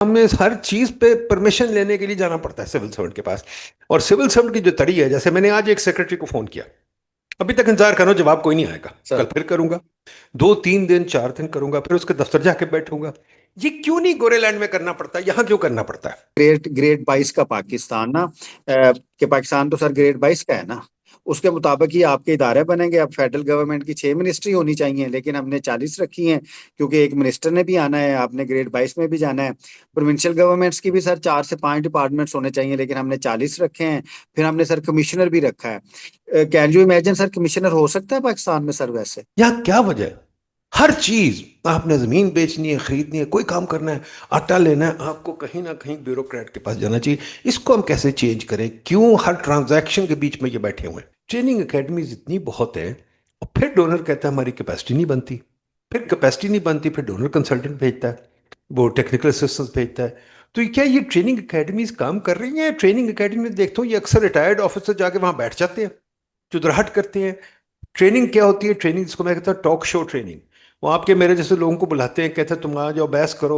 हमें हर चीज पे परमिशन लेने के लिए जाना पड़ता है सिविल सर्वेंट के पास। और सिविल सर्वेंट की जो तड़ी है, जैसे मैंने आज एक सेक्रेटरी को फोन किया, अभी तक इंतजार करो, जवाब कोई नहीं आएगा, कल सर फिर करूंगा, 2 3 दिन 4 दिन करूंगा, फिर उसके दफ्तर जाके बैठूंगा। ये क्यों नहीं गोरेलैंड में करना पड़ता, यहाँ क्यों करना पड़ता है? ग्रेड ग्रेड 22 का पाकिस्तान ना कि पाकिस्तान तो सर ग्रेड 22 का है ना। उसके मुताबिक ही आपके इदारे बनेंगे। अब फेडरल गवर्नमेंट की 6 मिनिस्ट्री होनी चाहिए, लेकिन हमने 40 रखी हैं, क्योंकि एक मिनिस्टर ने भी आना है, आपने ग्रेड 22 में भी जाना है। प्रोविंशियल गवर्नमेंट्स की भी सर 4 से 5 डिपार्टमेंट्स होने चाहिए, लेकिन हमने 40 रखे हैं। फिर हमने सर कमिश्नर भी रखा है। Can you imagine sir, commissioner हो सकता है पाकिस्तान में सर वैसे? यहाँ क्या वजह है? हर चीज आपने, जमीन बेचनी है, खरीदनी है, कोई काम करना है, आटा लेना है, आपको कहीं ना कहीं ब्यूरोक्रेट के पास जाना चाहिए। इसको हम कैसे चेंज करें? क्यों हर ट्रांजैक्शन के बीच में ये बैठे हुए हैं? ट्रेनिंग एकेडमीज इतनी बहुत है, और फिर डोनर कहता है हमारी कैपेसिटी नहीं बनती। फिर कैपेसिटी नहीं बनती, फिर डोनर कंसल्टेंट भेजता है, वो टेक्निकल असिस्टेंस भेजता है। तो क्या ये ट्रेनिंग एकेडमीज काम कर रही हैं? ट्रेनिंग एकेडमी में देखते हो, ये अक्सर रिटायर्ड ऑफिसर जाके वहां बैठ जाते हैं, चुदराहट करते हैं। ट्रेनिंग क्या होती है? ट्रेनिंग जिसको मैं कहता हूँ टॉक शो ट्रेनिंग। वो आपके मेरे जैसे लोगों को बुलाते हैं, कहते हैं तुम आ जाओ, बहस करो,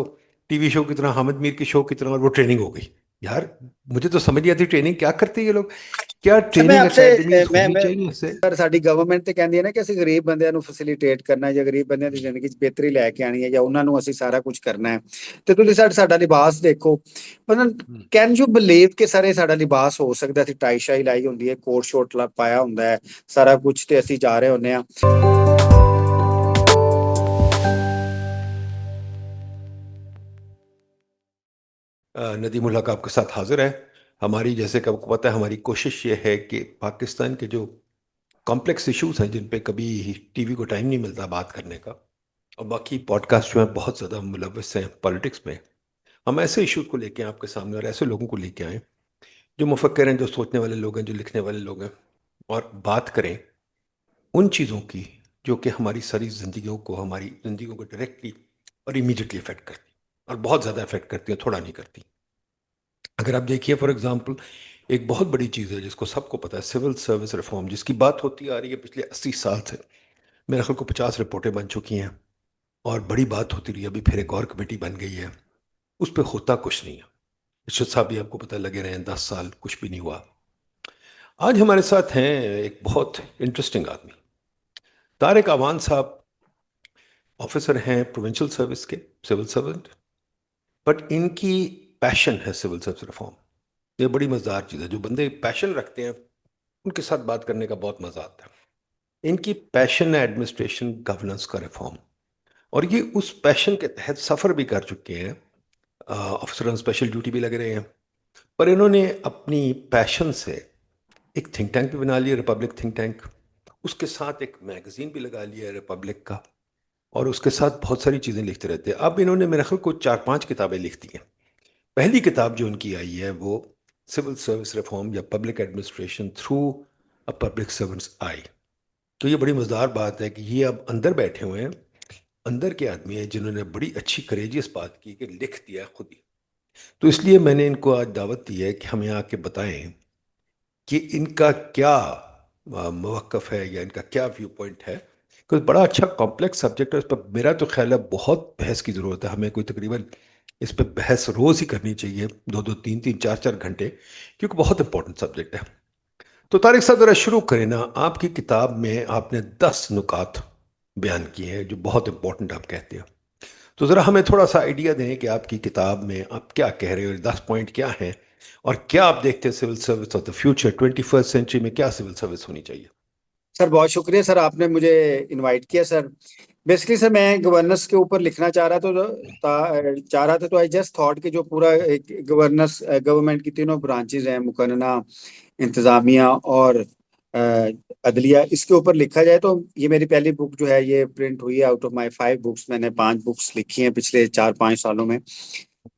टीवी शो की तरह, हामिद मीर की शो की तरह, और वो ट्रेनिंग हो गई। यार, मुझे तो समझ नहीं आती ट्रेनिंग क्या करते हैं ये लोग। क्या सर मैं ट्रेनिंग आपसे एकेडमीज होनी मैं चाहिए इससे? ਸਰ ਸਾਡੀ ਗਵਰਨਮੈਂਟ ਤੇ ਕਹਿੰਦੀ ਹੈ ਨਾ ਕਿ ਅਸੀਂ ਗਰੀਬ ਬੰਦਿਆਂ ਨੂੰ ਫੈਸਿਲਿਟੇਟ ਕਰਨਾ ਹੈ ਜਾਂ ਗਰੀਬ ਬੰਦਿਆਂ ਦੀ ਜ਼ਿੰਦਗੀ 'ਚ ਬਿਹਤਰੀ ਲੈ ਕੇ ਆਣੀ ਹੈ ਜਾਂ ਉਹਨਾਂ ਨੂੰ ਅਸੀਂ ਸਾਰਾ ਕੁਝ ਕਰਨਾ ਹੈ। ਤੇ ਤੁਸੀਂ ਸਾਡਾ ਲਿਬਾਸ ਦੇਖੋ। ਮਤਲਬ हम्म। ਕੈਨ ਯੂ ਬਲੀਵ ਕਿ ਸਰ ਇਹ ਸਾਡਾ ਲਿਬਾਸ ਹੋ ਸਕਦਾ? ਅਸੀਂ ਟਾਈ ਸ਼ਾਈ ਲਾਈ ਹੁੰਦੀ ਹੈ, ਕੋਟ ਸ਼ੋਟ ਪਾਇਆ ਹੁੰਦਾ ਹੈ, ਸਾਰਾ ਕੁਝ, ਤੇ ਅਸੀਂ ਜਾ ਰਹੇ ਹੁੰਦੇ ਆ। नदीम उल हक आपके साथ हाजिर है। हमारी, जैसे कि आपको पता है, हमारी कोशिश ये है कि पाकिस्तान के जो कॉम्प्लेक्स इश्यूज हैं, जिन पे कभी टीवी को टाइम नहीं मिलता बात करने का, और बाकी पॉडकास्ट जो हैं बहुत ज़्यादा मुलविस हैं पॉलिटिक्स में, हम ऐसे इश्यूज को लेके आए आपके सामने, और ऐसे लोगों को लेके आए जो मुफक्किर हैं, जो सोचने वाले लोग हैं, जो लिखने वाले लोग हैं, और बात करें उन चीज़ों की जो कि हमारी सारी ज़िंदगियों को, हमारी ज़िंदगियों को डायरेक्टली और इमीडिएटली अफेक्ट करती, और बहुत ज़्यादा अफेक्ट करती हैं, थोड़ा नहीं करती। अगर आप देखिए, फॉर एग्जांपल, एक बहुत बड़ी चीज़ है जिसको सबको पता है, सिविल सर्विस रिफॉर्म, जिसकी बात होती आ रही है पिछले 80 साल से। मेरे ख्याल को 50 रिपोर्टें बन चुकी हैं, और बड़ी बात होती रही, अभी फिर एक और कमेटी बन गई है, उस पर होता कुछ नहीं है। इरशाद साहब भी आपको पता, लगे रहे हैं 10 साल, कुछ भी नहीं हुआ। आज हमारे साथ हैं एक बहुत इंटरेस्टिंग आदमी, तारिक अवान साहब। ऑफिसर हैं प्रोविंशियल सर्विस के, सिविल सर्वेंट, बट इनकी पैशन है सिविल सर्विस रिफॉर्म। ये बड़ी मज़ेदार चीज़ है, जो बंदे पैशन रखते हैं उनके साथ बात करने का बहुत मज़ा आता है। इनकी पैशन है एडमिनिस्ट्रेशन गवर्नेंस का रिफॉर्म, और ये उस पैशन के तहत सफ़र भी कर चुके हैं। ऑफिसर ऑन स्पेशल ड्यूटी भी लग रहे हैं, पर इन्होंने अपनी पैशन से एक थिंक टैंक भी बना लिया, रिपब्लिक थिंक टैंक। उसके साथ एक मैगजीन भी लगा लिया है, रिपब्लिक का, और उसके साथ बहुत सारी चीज़ें लिखते रहते हैं। अब इन्होंने मेरे ख्याल को 4 5 किताबें लिख दी हैं। पहली किताब जो उनकी आई है वो सिविल सर्विस रिफॉर्म या public administration through a public servant's eye. तो ये बड़ी मज़ेदार बात है कि ये अब अंदर बैठे हुए हैं, अंदर के आदमी हैं जिन्होंने बड़ी अच्छी करेजियस बात की कि लिख दिया खुद ही। तो इसलिए मैंने इनको आज दावत दी है कि हमें आके बताएं कि इनका क्या मवक़्क़फ़ है, या इनका क्या व्यू पॉइंट है। क्योंकि बड़ा अच्छा कॉम्प्लेक्स सब्जेक्ट है, इस पर मेरा तो ख्याल है बहुत बहस की ज़रूरत है। हमें कोई तकरीबन इस पर बहस रोज़ ही करनी चाहिए, 2 2 3 3 4 4 घंटे, क्योंकि बहुत इंपॉर्टेंट सब्जेक्ट है। तो तारिक साहब, ज़रा शुरू करें ना। आपकी किताब में आपने 10 नुकात बयान किए हैं जो बहुत इंपॉर्टेंट आप कहते हैं। तो ज़रा हमें थोड़ा सा आइडिया दें कि आपकी किताब में आप क्या कह रहे हो, 10 पॉइंट क्या हैं, और क्या आप देखते हैं civil service of the future, 21st century में क्या सिविल सर्विस होनी चाहिए? सर बहुत शुक्रिया सर, आपने मुझे इनवाइट किया सर। बेसिकली सर मैं गवर्नेंस के ऊपर लिखना चाह रहा था, तो आई जस्ट थॉट कि जो पूरा गवर्नेंस गवर्नमेंट की तीनों ब्रांचेज हैं, मुकन्ना, इंतजामिया और अदलिया, इसके ऊपर लिखा जाए। तो ये मेरी पहली बुक जो है ये प्रिंट हुई है। आउट ऑफ माय 5 बुक्स, मैंने 5 बुक्स लिखी हैं पिछले 4 5 सालों में।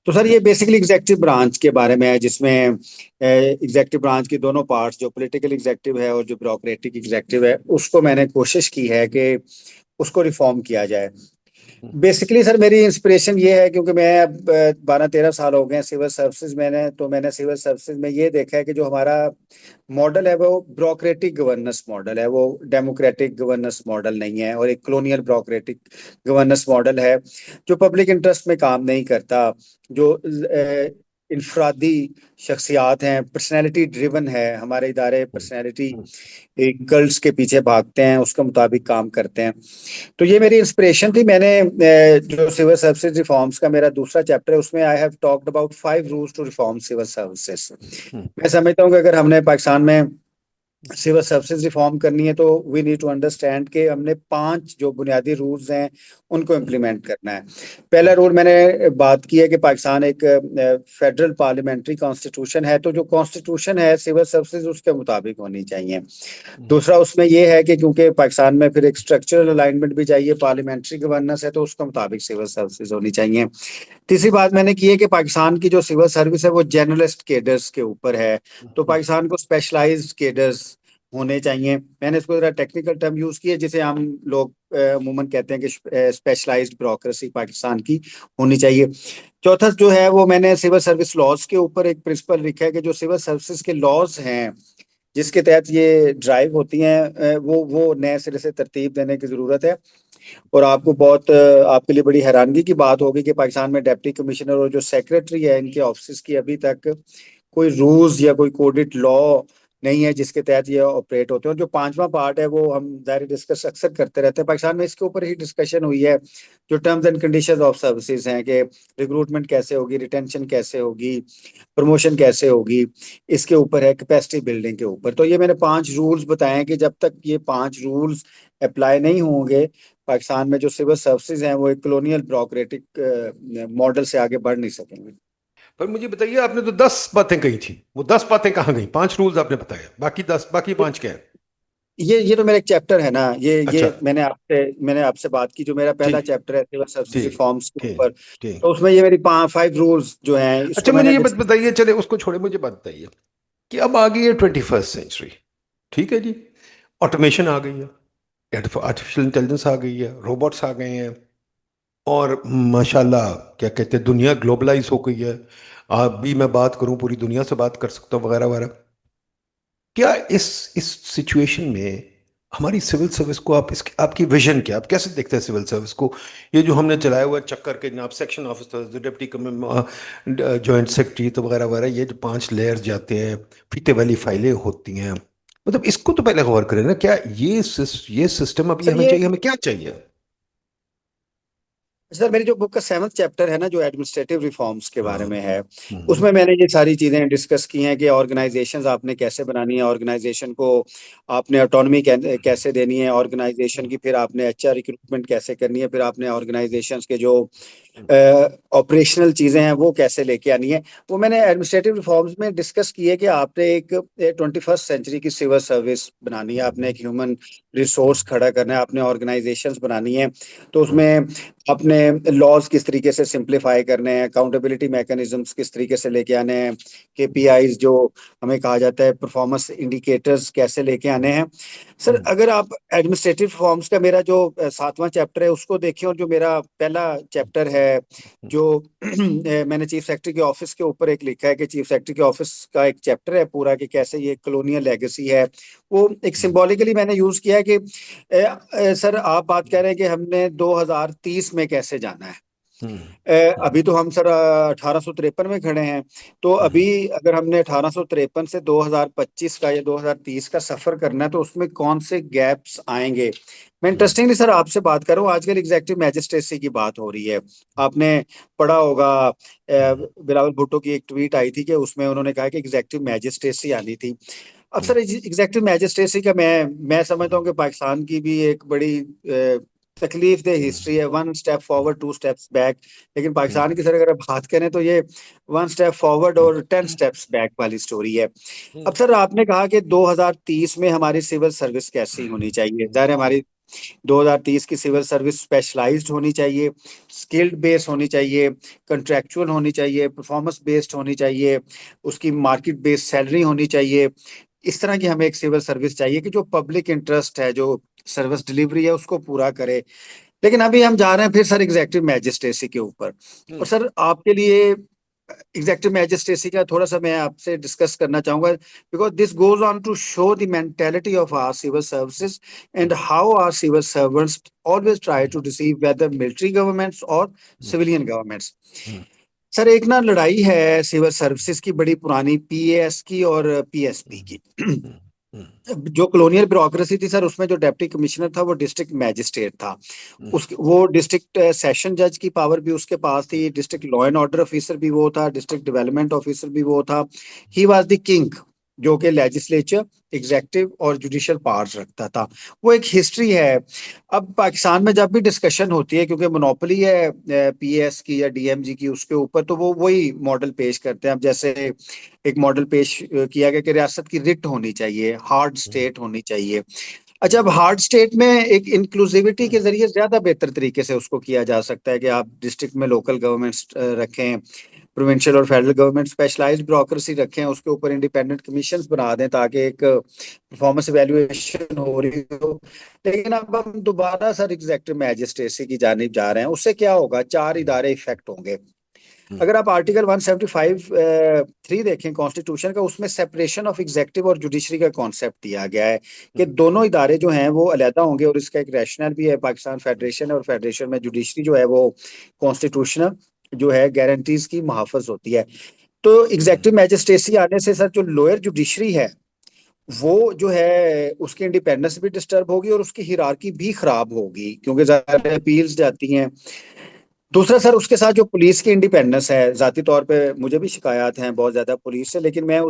तो सर ये बेसिकली एग्जेक्टिव ब्रांच के बारे में है, जिसमें एग्जेक्टिव ब्रांच की दोनों पार्ट्स, जो पॉलिटिकल एग्जेक्टिव है और जो ब्यूरोक्रेटिक एग्जेक्टिव है, उसको मैंने कोशिश की है कि उसको रिफॉर्म किया जाए। बेसिकली सर मेरी इंस्पिरेशन ये है, क्योंकि मैं अब 12-13 साल हो गए हैं सिविल सर्विसेज। मैंने सिविल सर्विसेज में ये देखा है कि जो हमारा मॉडल है वो ब्यूरोक्रेटिक गवर्नेंस मॉडल है, वो डेमोक्रेटिक गवर्नेंस मॉडल नहीं है, और एक कॉलोनियल ब्यूरोक्रेटिक गवर्नेंस मॉडल है जो पब्लिक इंटरेस्ट में काम नहीं करता, जो इनफरादी शख्सियात हैं, पर्सनैलिटी ड्रिवन है हमारे इदारे, पर्सनैलिटी एक कल्ट्स के पीछे भागते हैं, उसके मुताबिक काम करते हैं। तो ये मेरी इंस्पिरेशन थी। मैंने जो सिविल सर्विसेज रिफॉर्म्स का मेरा दूसरा चैप्टर है, उसमें I have talked about 5 rules to reform civil services. मैं समझता हूँ कि अगर हमने पाकिस्तान में सिविल सर्विसेज रिफॉर्म करनी है तो वी नीड टू अंडरस्टैंड कि हमने 5 जो बुनियादी रूल्स हैं उनको इम्प्लीमेंट करना है। पहला रूल मैंने बात की है कि पाकिस्तान एक फेडरल पार्लियामेंट्री कॉन्स्टिट्यूशन है, तो जो कॉन्स्टिट्यूशन है सिविल सर्विसेज उसके मुताबिक होनी चाहिए। दूसरा उसमें यह है कि क्योंकि पाकिस्तान में फिर एक स्ट्रक्चरल अलाइनमेंट भी चाहिए, पार्लियामेंट्री गवर्नेंस है, तो उसके मुताबिक सिविल सर्विसेज होनी चाहिए। तीसरी बात मैंने की है कि पाकिस्तान की जो सिविल सर्विस है वो जनरलिस्ट केडर्स के ऊपर है, तो पाकिस्तान को स्पेशलाइज्ड केडर्स होने चाहिए। मैंने इसको जरा टेक्निकल टर्म यूज किया जिसे हम लोग अमूमन कहते हैं कि स्पेशलाइज्ड ब्यूरोक्रेसी पाकिस्तान की होनी चाहिए। चौथा जो है वो मैंने सिविल सर्विस लॉज के ऊपर एक प्रिंसिपल लिखा है कि जो सिविल सर्विसेज के लॉज हैं जिसके तहत ये ड्राइव होती हैं, वो नए सिरे से तरतीब देने की जरूरत है। और आपको बहुत आपके लिए बड़ी हैरानगी की बात होगी कि पाकिस्तान में डिप्टी कमिश्नर और जो सेक्रेटरी है इनके ऑफिस की अभी तक कोई रूल्स या कोई कोडेड लॉ नहीं है जिसके तहत ये ऑपरेट होते हैं। और जो पांचवा पार्ट है वो हम जाहिर डिस्कस अक्सर करते रहते हैं पाकिस्तान में, इसके ऊपर ही डिस्कशन हुई है। जो terms and conditions of services हैं कि रिक्रूटमेंट कैसे होगी, रिटेंशन कैसे होगी, प्रमोशन कैसे होगी, इसके ऊपर है, कैपेसिटी बिल्डिंग के ऊपर। तो ये मैंने 5 रूल्स बताए हैं कि जब तक ये 5 रूल्स अप्लाई नहीं होंगे पाकिस्तान में जो सिविल सर्विसेज हैं वो एक कॉलोनियल ब्यूरोक्रेटिक मॉडल से आगे बढ़ नहीं सकेंगे। पर मुझे बताइए, आपने तो 10 बातें कही थी, वो 10 बातें कहाँ गई? 5 रूल्स आपने बताया, बाकी 10, बाकी 5 क्या है? ये तो मेरा एक चैप्टर है ना, ये अच्छा। मैंने आपसे बात की, जो मेरा पहला ठीक। चैप्टर है सिविल सर्विसेज ठीक। रिफॉर्म्स के ठीक। ऊपर। ठीक। तो उसमें ये मेरी 5 रूल्स जो हैं अच्छा, इसको मुझे मैंने ये डिस्कस। बताइए, चले उसको छोड़े, मुझे बात बताइए कि अब आ गई है 21st सेंचुरी। ठीक है जी। ऑटोमेशन आ गई है, आर्टिफिशियल इंटेलिजेंस आ गई है, रोबोट्स आ गए हैं, और माशाल्लाह क्या कहते हैं, दुनिया ग्लोबलाइज हो गई है। आप भी, मैं बात करूं, पूरी दुनिया से बात कर सकता हूँ, वगैरह वगैरह। क्या इस सिचुएशन में हमारी सिविल सर्विस को, आप इसकी, आपकी विजन क्या, आप कैसे देखते हैं सिविल सर्विस को? ये जो हमने चलाया हुआ है चक्कर के, जनाब section officer, deputy joint secretary तो वगैरह वगैरह, ये जो 5 लेयर्स जाते हैं, फीते वाली फाइलें होती हैं, मतलब इसको तो पहले गौर करें ना। क्या ये सिस्टम अभी सर हमें ये चाहिए? हमें क्या चाहिए? सर मेरी जो बुक का 7th चैप्टर है ना, जो एडमिनिस्ट्रेटिव रिफॉर्म्स के बारे हाँ। में है, हम्म। उसमें मैंने ये सारी चीजें डिस्कस की हैं कि ऑर्गेनाइजेशंस आपने कैसे बनानी है, ऑर्गेनाइजेशन को आपने ऑटोनॉमी कैसे देनी है ऑर्गेनाइजेशन की, फिर आपने एचआर रिक्रूटमेंट कैसे करनी है, फिर आपने ऑर्गेनाइजेशंस के जो ऑपरेशनल चीजें हैं वो कैसे लेके आनी है। वो मैंने एडमिनिस्ट्रेटिव रिफॉर्म्स में डिस्कस की है कि आपने एक 21st सेंचुरी की सिविल सर्विस बनानी है, आपने एक ह्यूमन रिसोर्स खड़ा करना है, आपने ऑर्गेनाइजेशंस बनानी है। तो उसमें अपने लॉज किस तरीके से सिंप्लीफाई करने हैं, अकाउंटेबिलिटी मैकेनिज्म्स किस तरीके से लेके आने हैं, केपीआईज जो हमें कहा जाता है परफॉर्मेंस इंडिकेटर्स कैसे लेके आने हैं। सर अगर आप एडमिनिस्ट्रेटिव रिफॉर्म्स का मेरा जो 7वां चैप्टर है उसको देखें, और जो मेरा पहला चैप्टर है जो मैंने चीफ सेक्रेटरी के ऑफिस के ऊपर एक लिखा है कि चीफ सेक्रेटरी के ऑफिस का एक चैप्टर है पूरा कि कैसे ये कॉलोनियल लेगेसी है, वो एक सिंबॉलिकली मैंने यूज किया है कि सर आप बात कह रहे हैं कि हमने 2030 में कैसे जाना है। अभी तो हम सर 1853 में खड़े हैं। तो अभी अगर हमने 1853 से 2025 का या 2030 का सफर करना है तो उसमें कौन से गैप्स आएंगे। मैं इंटरेस्टिंगली सर आपसे बात कर रहा हूँ, आजकल एग्जेक्टिव मैजिस्ट्रेसी की बात हो रही है। आपने पढ़ा होगा बिलावल भुट्टो की एक ट्वीट आई थी कि उसमें उन्होंने कहा कि एग्जेक्टिव मैजिस्ट्रेसी आनी थी। अब सर एग्जेक्टिव मैजिस्ट्रेसी का मैं समझता हूँ कि पाकिस्तान की भी एक बड़ी तकलीफ दे हिस्ट्री है, 1 स्टेप फॉरवर्ड 2 स्टेप्स बैक। लेकिन पाकिस्तान की सर अगर बात करें तो ये 1 स्टेप फॉरवर्ड और 10 स्टेप्स बैक वाली स्टोरी है। अब सर आपने कहा कि 2030 में हमारी सिविल सर्विस कैसी होनी चाहिए, जाहिर है हमारी 2030 की सिविल सर्विस स्पेशलाइज्ड होनी चाहिए, स्किल्ड बेस्ड होनी चाहिए, कंट्रेक्चुअल होनी चाहिए, परफॉर्मेंस बेस्ड होनी चाहिए, उसकी मार्केट बेस्ड सैलरी होनी चाहिए। इस तरह की हमें एक सिविल सर्विस चाहिए कि जो पब्लिक इंटरेस्ट है, जो सर्विस डिलीवरी है उसको पूरा करे। लेकिन अभी हम जा रहे हैं फिर सर एग्जेक्टिव मैजिस्ट्रेसी के ऊपर। और सर आपके लिए एग्जेक्टिव मैजिस्ट्रेसी का थोड़ा सा मैं आपसे डिस्कस करना चाहूंगा, because this goes on to show the mentality of our civil services and how our civil servants always try to deceive whether military governments और सिविलियन गवर्नमेंट्स। सर एक ना लड़ाई है सिविल सर्विसेज की बड़ी पुरानी, पीएएस की और पीएसपी की। जो कॉलोनियल ब्यूरोक्रेसी थी सर, उसमें जो डिप्टी कमिश्नर था वो डिस्ट्रिक्ट मैजिस्ट्रेट था। उसके वो डिस्ट्रिक्ट सेशन जज की पावर भी उसके पास थी, district law and order officer भी वो था, डिस्ट्रिक्ट डेवलपमेंट ऑफिसर भी वो था। ही वाज द किंग, जो कि लेजिस्लेचर, एग्जेक्टिव और जुडिशियल पावर्स रखता था। वो एक हिस्ट्री है। अब पाकिस्तान में जब भी डिस्कशन होती है, क्योंकि मोनोपोली है पीएस की या डीएमजी की उसके ऊपर, तो वो वही मॉडल पेश करते हैं। अब जैसे एक मॉडल पेश किया गया कि रियासत की रिट होनी चाहिए, हार्ड स्टेट होनी चाहिए। अच्छा, अब हार्ड स्टेट में एक इंक्लूसिविटी के जरिए ज्यादा बेहतर तरीके से उसको किया जा सकता है कि आप डिस्ट्रिक्ट में लोकल गवर्नमेंट्स रखें, प्रोविंशियल और फेडरल गवर्नमेंट स्पेशलाइज्ड ब्यूरोक्रेसी रखें, उसके ऊपर इंडिपेंडेंट कमीशंस बना दें ताकि एक परफॉर्मेंस इवैल्यूएशन हो रही हो। लेकिन अब हम दोबारा सर एग्जेक्टिव मैजिस्ट्रेसी की जानिब जा रहे हैं। उससे क्या होगा, चार इदारे इफेक्ट होंगे। अगर आप आर्टिकल 175 3 देखें कॉन्स्टिट्यूशन का, उसमें सेपरेशन ऑफ एग्जेक्टिव और जुडिशरी का कॉन्सेप्ट दिया गया है कि दोनों इदारे जो हैं वो अलहदा होंगे, और इसका एक रैशनल भी है। पाकिस्तान फेडरेशन है और फेडरेशन में जुडिशरी जो है वो कॉन्स्टिट्यूशनल जो है गारंटीज की मुहाफज होती है। तो एग्जेक्टिव मैजिस्ट्रेसी आने से सर जो लोअर जुडिशरी है वो जो है उसकी इंडिपेंडेंस भी डिस्टर्ब होगी और उसकी हिरारकी भी खराब होगी, क्योंकि ज्यादा अपील्स जाती हैं। दूसरा सर, उसके साथ जो पुलिस की इंडिपेंडेंस है, जाती तौर पे मुझे भी शिकायत हैं बहुत ज्यादा पुलिस से, लेकिन मैं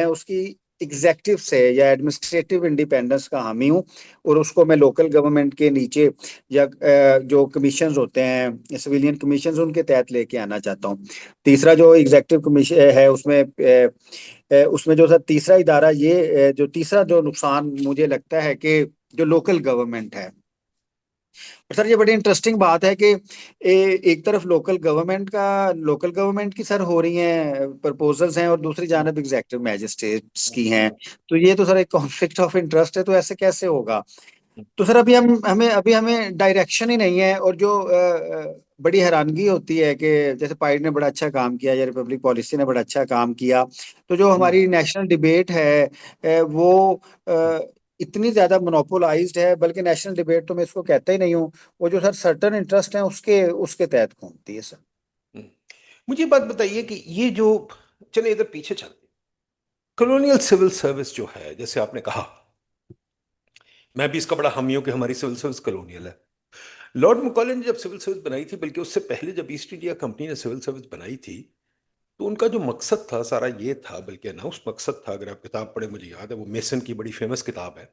उसकी एग्जेक्टिव से या एडमिनिस्ट्रेटिव इंडिपेंडेंस का हामी हूँ। और उसको मैं लोकल गवर्नमेंट के नीचे या जो कमीशंस होते हैं सिविलियन कमीशंस, उनके तहत लेके आना चाहता हूँ। तीसरा जो एग्जेक्टिव कमीशन है उसमें जो सर तीसरा इदारा ये जो तीसरा जो नुकसान मुझे लगता है कि जो लोकल गवर्नमेंट है। सर ये बड़ी इंटरेस्टिंग बात है कि एक तरफ लोकल गवर्नमेंट की सर हो रही हैं प्रपोजल्स हैं, और दूसरी जानब एग्जेक्टिव मैजिस्ट्रेट्स की हैं। तो ये तो सर एक कॉन्फ्लिक्ट ऑफ इंटरेस्ट है। तो ऐसे कैसे होगा? तो सर अभी हमें डायरेक्शन ही नहीं है। और जो बड़ी हैरानगी होती है कि जैसे पार्टी ने बड़ा अच्छा काम किया या रिपब्लिक पॉलिसी ने बड़ा अच्छा काम किया, तो जो हमारी नेशनल डिबेट है वो इतनी ज्यादा मोनोपोलाइज्ड है। बल्कि नेशनल डिबेट तो मैं इसको कहता ही नहीं हूँ, वो जो सर सर्टन इंटरेस्ट है उसके उसके तहत घूमती है सर। मुझे बात बताइए कि ये जो, चले इधर पीछे चलते, कॉलोनियल सिविल सर्विस जो है, जैसे आपने कहा, मैं भी इसका बड़ा हामी हूं कि हमारी सिविल सर्विस कॉलोनियल है। लॉर्ड मैकॉले ने जब सिविल सर्विस बनाई थी, बल्कि उससे पहले जब ईस्ट इंडिया कंपनी ने सिविल सर्विस बनाई थी, तो उनका जो मकसद था सारा ये था, बल्कि अनाउंस मकसद था, अगर आप किताब पढ़े, मुझे याद है, वो मेसन की बड़ी फेमस किताब है।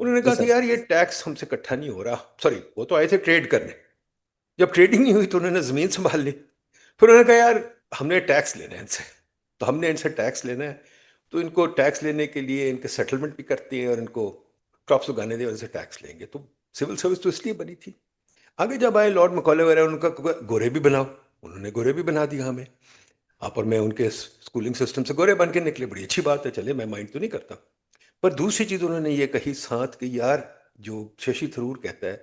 उन्होंने जी कहा था सर। यार ये टैक्स हमसे इकट्ठा नहीं हो रहा। सॉरी, वो तो आए थे ट्रेड करने। जब ट्रेडिंग नहीं हुई तो उन्होंने जमीन संभाल ली। फिर उन्होंने कहा यार हमने टैक्स लेना है इनसे, तो हमने इनसे टैक्स लेना है। तो इनको टैक्स लेने के लिए इनके सेटलमेंट भी करते हैं और इनको क्रॉप्स उगाने दें, उनसे टैक्स लेंगे। तो सिविल सर्विस तो इसलिए बनी थी। आगे जब आए लॉर्ड मैकॉले वगैरह, उनका गोरे भी बनाओ, उन्होंने गोरे भी बना दिया हमें। आप और मैं उनके स्कूलिंग सिस्टम से गोरे बन के निकले, बड़ी अच्छी बात है, चले, मैं माइंड तो नहीं करता। पर दूसरी चीज उन्होंने ये कही साथ कि यार, जो शशि थरूर कहता है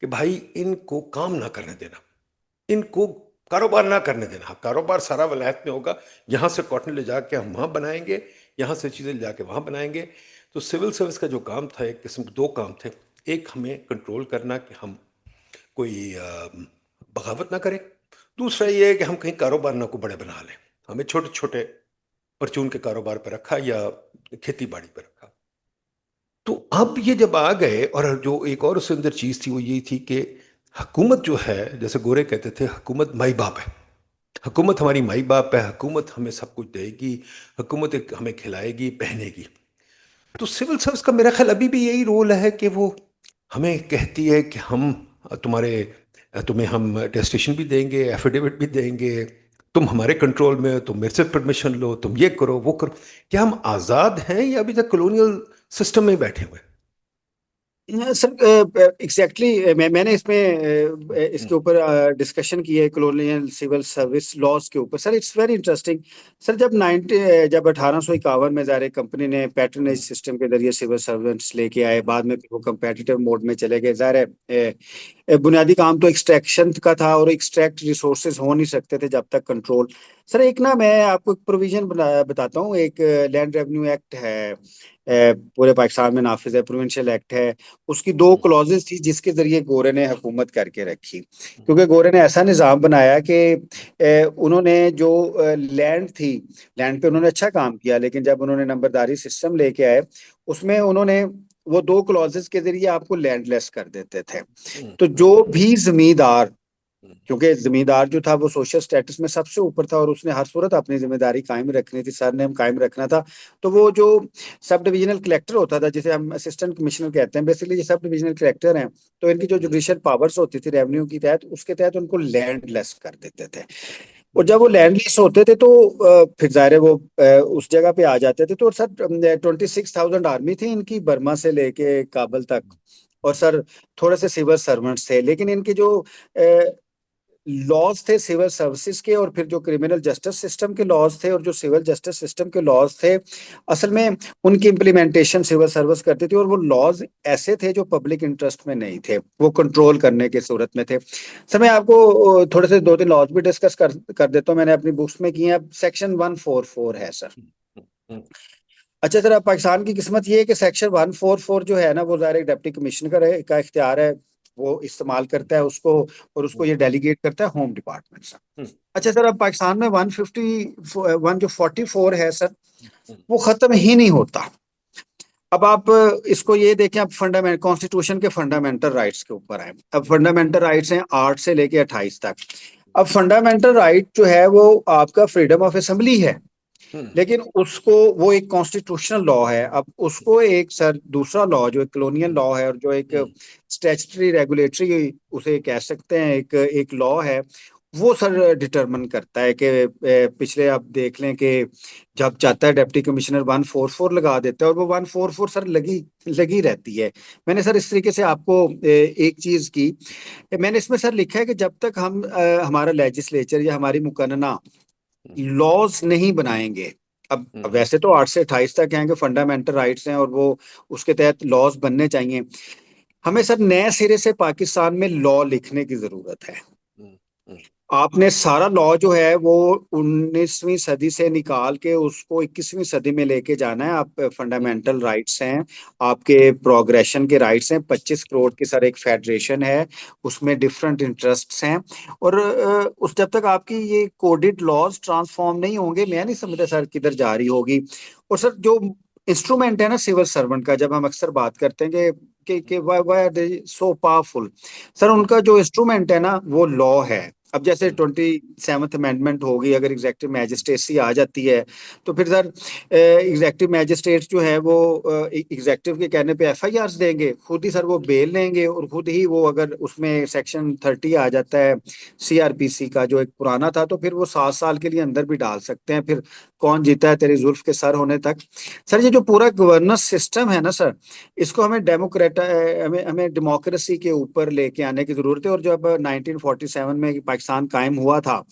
कि भाई इनको काम ना करने देना, इनको कारोबार ना करने देना। हाँ, कारोबार सारा वलायत में होगा, यहाँ से कॉटन ले जाके हम वहाँ बनाएंगे, यहाँ से चीज़ें ले जाके वहाँ बनाएंगे। तो सिविल सर्विस का जो काम था, एक किस्म दो काम थे। एक, हमें कंट्रोल करना कि हम कोई बगावत ना करें। दूसरा ये है कि हम कहीं कारोबार ना को बड़े बना लें। हमें छोटे छोटे परचून के कारोबार पर रखा या खेती बाड़ी पर रखा। तो अब ये जब आ गए, और जो एक और उसके अंदर चीज़ थी वो ये थी कि हुकूमत जो है, जैसे गोरे कहते थे, हुकूमत माई बाप है, हुकूमत हमारी माई बाप है, हुकूमत हमें सब कुछ देगी, हुकूमत हमें खिलाएगी पहनेगी। तो सिविल सर्विस का मेरा ख्याल अभी भी यही रोल है कि वो हमें कहती है कि हम तुम्हारे तुम्हें हम टेस्टेशन भी देंगे, एफिडेविट भी देंगे, तुम हमारे कंट्रोल में हो, तुम मेरे से परमिशन लो, तुम ये करो वो करो। क्या हम आज़ाद हैं या अभी तक कॉलोनियल सिस्टम में ही बैठे हुए हैं? सर एग्जैक्टली मैंने इसमें इसके ऊपर डिस्कशन की है कॉलोनियल सिविल सर्विस लॉज के ऊपर। Sir it's very interesting. Sir जब 1851 में ज़ाहिर कंपनी ने पैट्रनेज सिस्टम के जरिए सिविल सर्वेंट्स लेके आए, बाद में फिर वो कंपेटिटिव मोड में चले गए। ज़ाहिर है बुनियादी काम तो एक्सट्रैक्शन का था, और एक्सट्रैक्ट रिसोर्सेज हो नहीं सकते थे जब तक कंट्रोल। सर एक ना मैं आपको एक प्रोविजन बताता हूँ। एक लैंड रेवेन्यू एक्ट है, पूरे पाकिस्तान में नाफिज है, प्रोविंशियल एक्ट है। उसकी दो क्लॉजेस थी जिसके जरिए गोरे ने हुकूमत करके रखी, क्योंकि गोरे ने ऐसा निज़ाम बनाया कि उन्होंने जो लैंड थी, लैंड पे उन्होंने अच्छा काम किया, लेकिन जब उन्होंने नंबरदारी सिस्टम लेके आए, उसमें उन्होंने वो दो क्लॉजेस के जरिए आपको लैंडलेस कर देते थे। तो जो भी जमींदार, क्योंकि जमींदार जो था वो सोशल स्टेटस में सबसे ऊपर था, और उसने हर सूरत अपनी जिम्मेदारी कायम रखनी थी, सरनेम कायम रखना था। तो वो जो सब डिविजनल कलेक्टर होता था, जिसे हम असिस्टेंट कमिश्नर कहते हैं, बेसिकली ये सब डिविजनल कलेक्टर हैं। तो इनकी जो जुडिशियल पावर्स होती थी रेवेन्यू की तहत, उसके तहत उनको लैंड लेस कर देते थे। और जब वो लैंड लीज होते थे तो फिर जाहिर है वो उस जगह पे आ जाते थे। तो सर 26,000 आर्मी थी इनकी, बर्मा से लेके काबल तक। और सर थोड़े से सिविल सर्वेंट्स थे, लेकिन इनके जो लॉज थे सिविल सर्विसेज के, और फिर जो क्रिमिनल जस्टिस सिस्टम के लॉज थे, और जो सिविल जस्टिस सिस्टम के लॉज थे, असल में उनकी इम्प्लीमेंटेशन सिविल सर्विस करती थी। और वो लॉज ऐसे थे जो पब्लिक इंटरेस्ट में नहीं थे, वो कंट्रोल करने की सूरत में थे। सर मैं आपको थोड़े से दो तीन लॉज भी डिस्कस कर देता हूँ, मैंने अपनी बुक्स में किए हैं। सेक्शन 144 है सर। अच्छा सर, अब पाकिस्तान की किस्मत ये है कि सेक्शन 144 जो है ना, वो ज़ाहिर डिप्टी कमिश्नर का इख्तियार है, वो इस्तेमाल करता है उसको, और उसको ये डेलीगेट करता है होम डिपार्टमेंट सर। अच्छा सर, अब पाकिस्तान में 151 जो 44 है सर, वो खत्म ही नहीं होता। अब आप इसको ये देखें, अब फंडामेंट कॉन्स्टिट्यूशन के फंडामेंटल राइट्स के ऊपर आए। अब फंडामेंटल राइट्स हैं 8 से लेके 28 तक। अब फंडामेंटल राइट जो है वो आपका फ्रीडम ऑफ असेंबली है, लेकिन उसको, वो एक कॉन्स्टिट्यूशनल लॉ है। अब उसको एक सर दूसरा लॉ जो एक कॉलोनियल लॉ है, और जो एक स्टैट्यूटरी रेगुलेटरी उसे कह सकते हैं, एक एक लॉ है, वो सर डिटरमिन करता है कि पिछले आप देख लें कि जब चाहता है डिप्टी कमिश्नर 144 लगा देता है, और वो 144 सर लगी लगी रहती है। मैंने सर इस तरीके से आपको एक चीज की, मैंने इसमें सर लिखा है कि जब तक हम हमारा लेजिस्लेचर या हमारी मुकन्ना लॉज नहीं बनाएंगे। अब वैसे तो 8 से 28 तक हैं कि फंडामेंटल राइट्स हैं, और वो उसके तहत लॉज बनने चाहिए। हमें सर नए सिरे से पाकिस्तान में लॉ लिखने की जरूरत है। आपने सारा लॉ जो है वो 19वीं सदी से निकाल के उसको 21वीं सदी में लेके जाना है। आप फंडामेंटल राइट्स हैं, आपके प्रोग्रेशन के राइट्स हैं। 25 करोड़ की सर एक फेडरेशन है, उसमें डिफरेंट इंटरेस्ट्स हैं। और उस जब तक आपकी ये कोडेड लॉज ट्रांसफॉर्म नहीं होंगे, मैं नहीं समझता सर किधर जा रही होगी। और सर जो इंस्ट्रूमेंट है ना सिविल सर्वेंट का, जब हम अक्सर बात करते हैं कि why are they so powerful, sir उनका जो इंस्ट्रूमेंट है ना वो लॉ है। अब जैसे 27th अमेंडमेंट होगी, अगर एग्जेक्टिव मैजिस्ट्रेसी आ जाती है, तो फिर सर एग्जेक्टिव मैजिस्ट्रेट जो है वो एग्जेक्टिव के कहने पे एफआईआर देंगे, खुद ही सर वो बेल लेंगे, और खुद ही वो, अगर उसमें सेक्शन 30 आ जाता है सीआरपीसी का जो एक पुराना था, तो फिर वो 7 साल के लिए अंदर भी डाल सकते हैं। फिर कौन जीता है तेरी जुल्फ के सर होने तक। सर ये जो पूरा गवर्नेंस सिस्टम है ना सर, इसको हमें हमें डेमोक्रेसी के ऊपर लेके आने की जरूरत है। और जब 1947 में पाकिस्तान कायम हुआ था,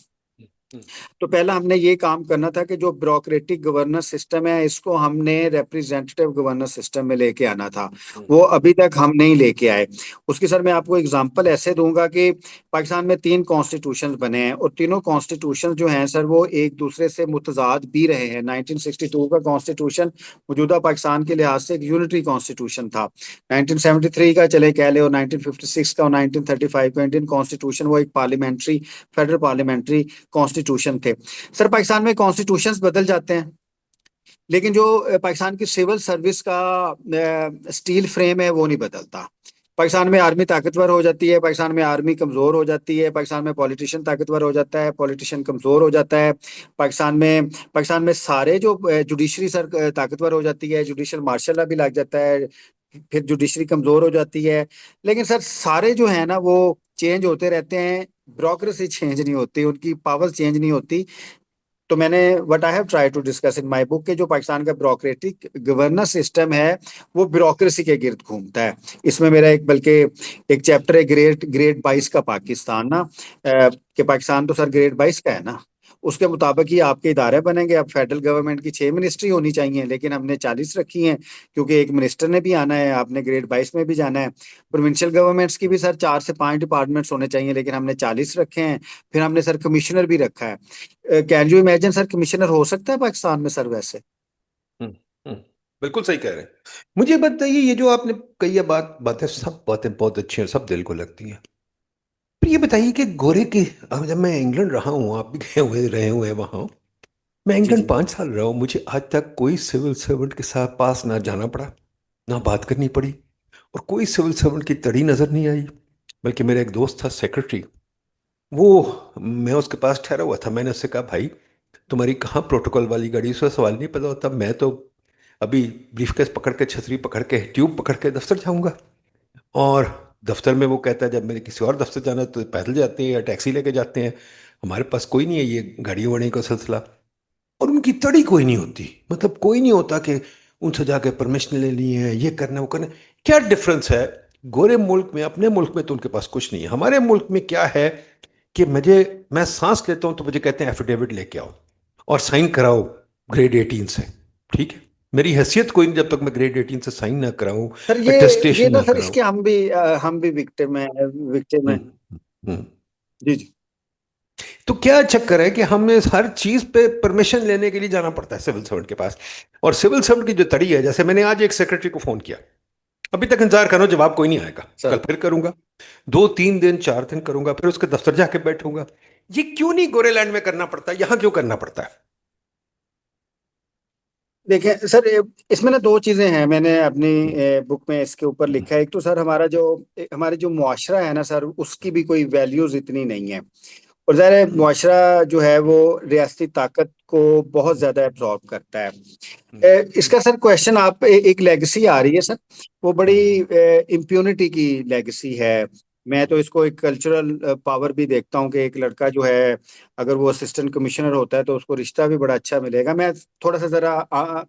तो पहला हमने ये काम करना था कि जो ब्यूरोक्रेटिक गवर्नेंस सिस्टम है, इसको हमने रिप्रेजेंटेटिव गवर्नेंस सिस्टम में लेके आना था। वो अभी तक हम नहीं लेके आए। उसकी सर मैं आपको एग्जांपल ऐसे दूंगा कि पाकिस्तान में 3 कॉन्स्टिट्यूशन बने हैं, और तीनों कॉन्स्टिट्यूशन जो हैं सर वो एक दूसरे से मुतजाद भी रहे हैं। 1962 का कॉन्स्टिट्यूशन मौजूदा पाकिस्तान के लिहाज से एक यूनिटरी कॉन्स्टिट्यूशन था। 1973 का चले कह ले, और 1956 का और 1935 का इंडियन कॉन्स्टिट्यूशन, वो एक पार्लियामेंट्री, फेडरल पार्लियामेंट्री कॉन्स्टिट्यूशन थे। सर पाकिस्तान में कॉन्स्टिट्यूशंस बदल जाते हैं, लेकिन जो पाकिस्तान की सिविल सर्विस का स्टील फ्रेम है वो नहीं बदलता। पाकिस्तान में आर्मी ताकतवर हो जाती है, पाकिस्तान में आर्मी कमजोर हो जाती है, पाकिस्तान में पॉलिटिशियन ताकतवर हो जाता है, पॉलिटिशियन कमजोर हो जाता है। पाकिस्तान में सारे जो जुडिशरी सर ताकतवर हो जाती है, जुडिशियल मार्शल भी लग जाता है, फिर जुडिशरी कमजोर हो जाती है। लेकिन सर सारे जो है ना वो चेंज होते रहते हैं, ब्यूरोक्रेसी चेंज नहीं होती, उनकी पावर चेंज नहीं होती। तो मैंने what I have try to discuss in my book के जो पाकिस्तान का ब्यूरोक्रेटिक गवर्नेंस सिस्टम है वो ब्यूरोक्रेसी के गिर्द घूमता है। इसमें मेरा एक बल्कि एक चैप्टर है ग्रेड ग्रेड 22 का पाकिस्तान ना, कि पाकिस्तान तो सर ग्रेड 22 का है ना, उसके मुताबिक ही आपके इदारे बनेंगे। अब फेडरल गवर्नमेंट की 6 मिनिस्ट्री होनी चाहिए, लेकिन हमने 40 रखी हैं, क्योंकि एक मिनिस्टर ने भी आना है, आपने ग्रेड 22 में भी जाना है। प्रोविंशियल गवर्नमेंट्स की भी सर 4 से 5 डिपार्टमेंट्स होने चाहिए, लेकिन हमने 40 रखे हैं। फिर हमने सर कमिश्नर भी रखा है। Can you imagine sir, commissioner हो सकता है पाकिस्तान में सर वैसे? हम्म, हम्म, बिल्कुल सही कह रहे हैं। मुझे बताइए, ये जो आपने कही है बातें, सब बातें बहुत अच्छी हैं, सब दिल को लगती हैं। पर ये बताइए कि गोरे की, अब जब मैं इंग्लैंड रहा हूँ, आप भी गए हुए रहे हुए हैं वहाँ, मैं जी इंग्लैंड जी। 5 साल रहा हूँ, मुझे आज तक कोई सिविल सर्वेंट के साथ पास ना जाना पड़ा, ना बात करनी पड़ी, और कोई सिविल सर्वेंट की तड़ी नजर नहीं आई। बल्कि मेरा एक दोस्त था सेक्रेटरी, वो, मैं उसके पास ठहरा हुआ था, मैंने उससे कहा, भाई तुम्हारी कहाँ प्रोटोकॉल वाली गाड़ी, उसका सवाल नहीं पता होता, मैं तो अभी ब्रीफकेस पकड़ के, छतरी पकड़ के, ट्यूब पकड़ के दफ्तर जाऊंगा। और दफ्तर में वो कहता है, जब मेरे किसी और दफ्तर जाना है तो पैदल जाते हैं या टैक्सी लेके जाते हैं, हमारे पास कोई नहीं है ये गाड़ी वाड़ी का सिलसिला। और उनकी तड़ी कोई नहीं होती, मतलब कोई नहीं होता कि उनसे जाके परमिशन लेनी है, ये करना वो करना। क्या डिफरेंस है गोरे मुल्क में, अपने मुल्क में तो उनके पास कुछ नहीं है, हमारे मुल्क में क्या है कि मैं सांस लेता हूं तो मुझे कहते हैं एफिडेविट लेके आओ और साइन कराओ ग्रेड 18 से। ठीक है, मेरी हैसियत कोई नहीं जब तक मैं ग्रेड 18 से साइन ना कराऊं, सर ये अटेस्टेशन ना ना सर, कराऊं। इसके हम भी विक्टिम है, विक्टिम है। हम्म, हम्म। जी जी। तो क्या चक्कर है कि हमें हर चीज पे परमिशन लेने के लिए जाना पड़ता है सिविल सर्वेंट के पास। और सिविल सर्वेंट की जो तड़ी है, जैसे मैंने आज एक सेक्रेटरी को फोन किया, अभी तक इंतजार करो, जवाब कोई नहीं आएगा, कल सर फिर करूंगा, 2 3 दिन 4 दिन करूंगा, फिर उसके दफ्तर जाके बैठूंगा। ये क्यों नहीं गोरेलैंड में करना पड़ता, यहां क्यों करना पड़ता है? देखिए सर, इसमें ना दो चीजें हैं, मैंने अपनी हम्म, बुक में इसके ऊपर लिखा है। एक तो सर हमारे जो मुआशरा है ना सर, उसकी भी कोई वैल्यूज इतनी नहीं है। और ज़ाहिर है हम्म, मुआशरा जो है वो रियासती ताकत को बहुत ज्यादा एब्जॉर्ब करता है। हम्म, इसका सर क्वेश्चन आप एक लेगेसी आ रही है सर, वो बड़ी हम्म, इम्प्यूनिटी की लेगेसी है। मैं तो इसको एक कल्चरल पावर भी देखता हूँ कि एक लड़का जो है, अगर वो असिस्टेंट कमिश्नर होता है तो उसको रिश्ता भी बड़ा अच्छा मिलेगा। मैं थोड़ा सा जरा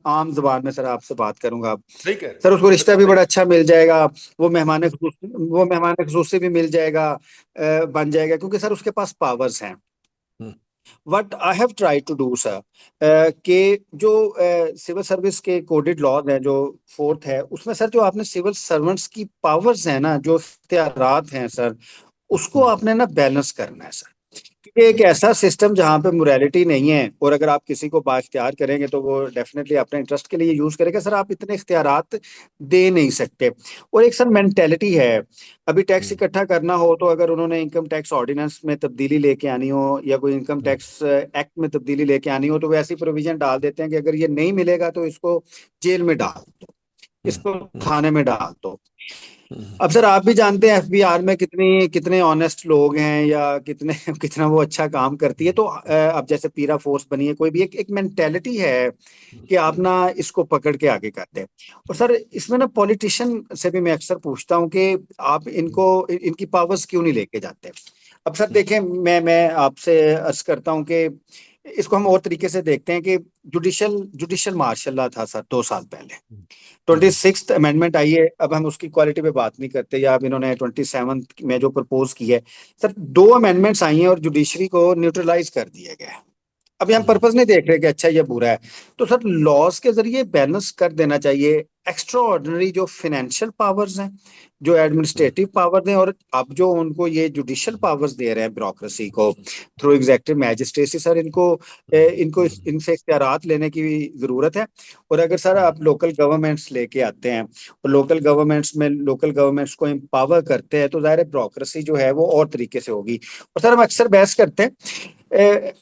आम जबान में सर आपसे बात करूंगा। सही कह रहे हैं, सर उसको रिश्ता बिल्कुल भी सही। बड़ा अच्छा मिल जाएगा, वो मेहमान खसूसी भी मिल जाएगा, बन जाएगा, क्योंकि सर उसके पास पावर्स हैं। Hmm, what I have try to do sir, कि जो सिविल सर्विस के कोडेड लॉज हैं, जो फोर्थ है उसमें सर, जो आपने सिविल सर्वेंट्स की पावर्स हैं ना, जो इख्तियारात हैं सर, उसको हम्म, आपने ना बैलेंस करना है सर। क्योंकि एक ऐसा सिस्टम जहां पे मोरालिटी नहीं है, और अगर आप किसी को बाइख्तियार करेंगे तो वो डेफिनेटली अपने इंटरेस्ट के लिए यूज करेगा सर, आप इतने इख्तियारात दे नहीं सकते। और एक सर मेंटेलिटी है, अभी टैक्स हम्म, इकट्ठा करना हो तो अगर उन्होंने इनकम टैक्स ऑर्डिनेंस में तब्दीली लेके आनी हो, या कोई इनकम हम्म, टैक्स एक्ट में तब्दीली लेके आनी हो, तो वो ऐसी प्रोविजन डाल देते हैं कि अगर ये नहीं मिलेगा तो इसको जेल में डाल दो, हम्म, इसको हम्म, थाने में डाल दो। हम्म, अब सर आप भी जानते हैं एफबीआर में कितनी कितने ऑनेस्ट लोग हैं, या कितने कितना वो अच्छा काम करती है। तो अब जैसे पीरा फोर्स बनी है, कोई भी एक मेंटेलिटी है कि आप ना इसको पकड़ के आगे करते हैं। और सर इसमें ना पॉलिटिशियन से भी मैं अक्सर पूछता हूँ कि आप इनकी पावर्स क्यों नहीं लेके जाते। अब सर हम्म, देखें, मैं आपसे अर्ज करता हूँ कि इसको हम और तरीके से देखते हैं कि जुडिशल जुडिशल मार्शल लॉ था सर 2 साल पहले, ट्वेंटी हम्म, सिक्स अमेंडमेंट आई है। अब हम उसकी क्वालिटी पे बात नहीं करते, या अब इन्होंने 27 में जो प्रपोज की है सर, 2 अमेंडमेंट्स आई हैं और जुडिशरी को न्यूट्रलाइज कर दिया गया है। अभी हम हम्म, पर्पस नहीं देख रहे कि अच्छा ये बुरा है। तो सर लॉस के जरिए बैलेंस कर देना चाहिए एक्स्ट्रा ऑर्डिनरी जो फाइनेंशियल पावर्स हैं, जो हम्म, एडमिनिस्ट्रेटिव पावर हैं, और अब जो उनको ये जुडिशियल पावर्स दे रहे हैं ब्यूरोक्रेसी को थ्रू एग्जेक्टिव मैजिस्ट्रेसी सर, इनको हम्म, इनसे इख्तियारात लेने की जरूरत है। और अगर सर हम्म, आप लोकल गवर्नमेंट्स लेके आते हैं और लोकल गवर्नमेंट्स को एम्पावर करते हैं, तो जाहिर है ब्यूरोक्रेसी जो है वो और तरीके से होगी। और सर हम अक्सर बहस करते हैं,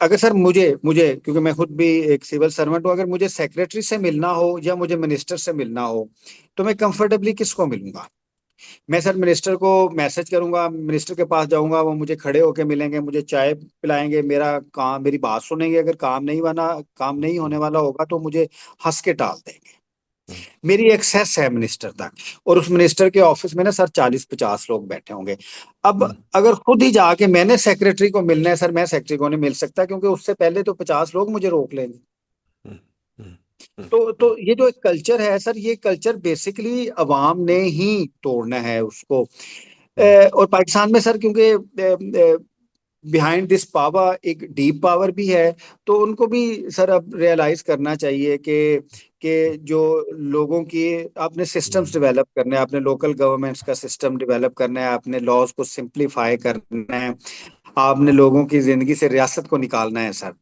अगर सर मुझे मुझे क्योंकि मैं खुद भी एक सिविल सर्वेंट हूँ, अगर मुझे सेक्रेटरी से मिलना हो या मुझे मिनिस्टर से मिलना हो, तो मैं कंफर्टेबली किसको मिलूंगा? मैं सर मिनिस्टर को मैसेज करूंगा, मिनिस्टर के पास जाऊंगा, वो मुझे खड़े होके मिलेंगे, मुझे चाय पिलाएंगे, मेरी बात सुनेंगे, अगर काम नहीं होने वाला होगा तो मुझे हंस के टाल देंगे। मेरी एक्सेस है मिनिस्टर तक, और उस मिनिस्टर के ऑफिस में ना सर 40-50 लोग बैठे होंगे। अब अगर खुद ही जाके मैंने सेक्रेटरी को मिलना है सर, मैं सेक्रेटरी को नहीं मिल सकता, क्योंकि उससे पहले तो 50 लोग मुझे रोक लेंगे। तो ये जो एक कल्चर है सर, ये कल्चर बेसिकली अवाम ने ही तोड़ना है उसको। और पाकिस्तान में सर, क्योंकि बिहाइंड दिस पावर एक डीप पावर भी है, तो उनको भी सर अब रियलाइज करना चाहिए कि जो लोगों की आपने सिस्टम्स डेवलप करने हैं, आपने लोकल गवर्नमेंट्स का सिस्टम डेवलप करना है, आपने लॉज को सिंप्लीफाई करना है, आपने लोगों की जिंदगी से रियासत को निकालना है सर।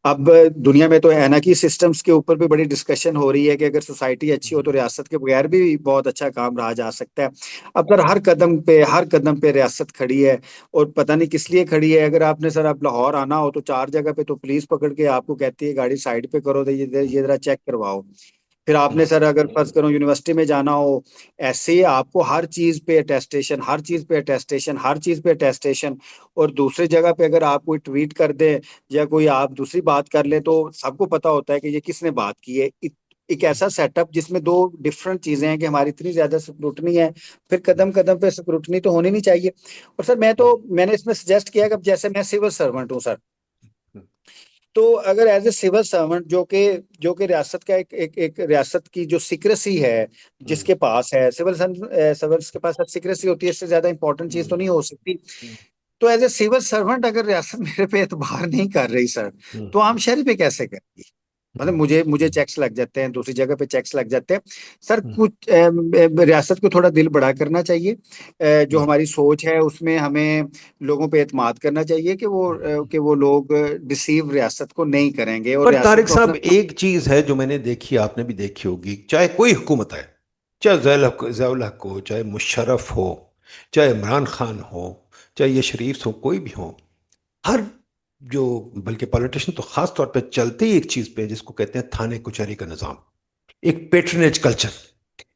अब दुनिया में तो एनाकी सिस्टम्स के ऊपर भी बड़ी डिस्कशन हो रही है कि अगर सोसाइटी अच्छी हो तो रियासत के बगैर भी बहुत अच्छा काम रहा जा सकता है। अब सर हर कदम पे रियासत खड़ी है, और पता नहीं किस लिए खड़ी है। अगर आपने सर आप लाहौर आना हो तो 4 जगह पे तो पुलिस पकड़ के आपको कहती है गाड़ी साइड पे करो, तो ये जरा चेक करवाओ। फिर आपने सर अगर फर्ज करो यूनिवर्सिटी में जाना हो, ऐसे ही आपको हर चीज पे अटेस्टेशन, हर चीज पे अटेस्टेशन, हर चीज पे अटेस्टेशन। और दूसरी जगह पे अगर आप कोई ट्वीट कर दे या कोई आप दूसरी बात कर ले, तो सबको पता होता है कि ये किसने बात की है। एक ऐसा सेटअप जिसमें दो डिफरेंट चीजें हैं कि हमारी इतनी ज्यादा स्क्रूटनी है, फिर कदम कदम पे स्क्रूटनी तो होनी नहीं चाहिए। और सर मैंने इसमें सजेस्ट किया कि अब जैसे मैं सिविल सर्वेंट हूँ सर, तो अगर एज ए सिविल सर्वेंट जो कि रियासत का एक रियासत की जो सिक्रेसी है जिसके पास है, सिविल सर्वेंट्स के पास सिक्रेसी होती है, इससे ज्यादा इंपॉर्टेंट चीज तो नहीं हो सकती। तो एज ए सिविल सर्वेंट अगर रियासत मेरे पे एतबार नहीं कर रही सर, तो आम शहरी पे कैसे करेगी? मतलब मुझे चेक्स लग जाते हैं, दूसरी जगह पे चेक्स लग जाते हैं। सर कुछ रियासत को थोड़ा दिल बड़ा करना चाहिए। जो हमारी सोच है उसमें हमें लोगों पे एतमाद करना चाहिए कि वो लोग डिसीव रियासत को नहीं करेंगे, और पर रियासत तारिक को अपना। साहब, एक चीज है जो मैंने देखी, आपने भी देखी होगी, चाहे कोई हुकूमत है, चाहे ज़ियाउल हक हो, चाहे मुशर्रफ हो, चाहे इमरान खान हो, चाहे ये शरीफ हो, कोई भी हो, हर जो, बल्कि पॉलिटिशियन तो खास तौर पे चलते ही एक चीज पे जिसको कहते हैं थाने कुचहरी का निज़ाम, एक पेट्रनेज कल्चर।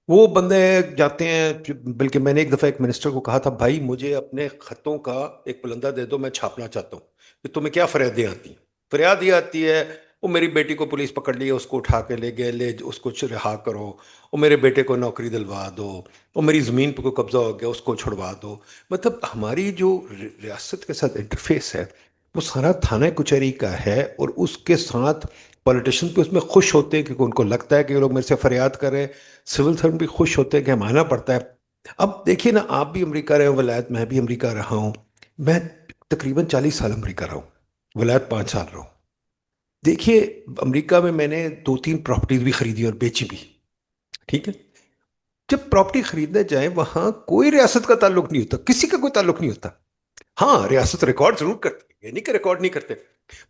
वो बंदे जाते हैं, बल्कि मैंने एक दफ़ा एक मिनिस्टर को कहा था, भाई मुझे अपने खतों का एक पुलंदा दे दो, मैं छापना चाहता हूँ कि तुम्हें क्या फरियादें आती हैं। फरियाद ये आती है, वो मेरी बेटी को पुलिस पकड़ ली, उसको उठा के ले गए, ले उसको रिहा करो, वो मेरे बेटे को नौकरी दिलवा दो, वो मेरी ज़मीन पर कोई कब्जा हो गया उसको छुड़वा दो। मतलब हमारी जो रियासत के साथ इंटरफेस है वो सारा थाना कचहरी का है, और उसके साथ पॉलिटिशियन भी उसमें खुश होते हैं क्योंकि उनको लगता है कि ये लोग मेरे से फरियाद कर रहे हैं। सिविल सर्वेंट भी खुश होते हैं कि हमें आना पड़ता है। अब देखिए ना, आप भी अमेरिका रहे हो वलायत, मैं भी अमेरिका रहा हूँ। मैं तकरीबन 40 साल अमेरिका रहा हूँ, वलायत 5 साल रहा हूँ। देखिए, अमेरिका में मैंने 2-3 प्रॉपर्टीज भी खरीदी और बेची भी। ठीक है। जब प्रॉपर्टी खरीदने जाए वहां कोई रियासत का ताल्लुक नहीं होता, किसी का कोई ताल्लुक नहीं होता। हाँ, रियासत रिकॉर्ड जरूर करती है, ये नहीं कि रिकॉर्ड नहीं करते।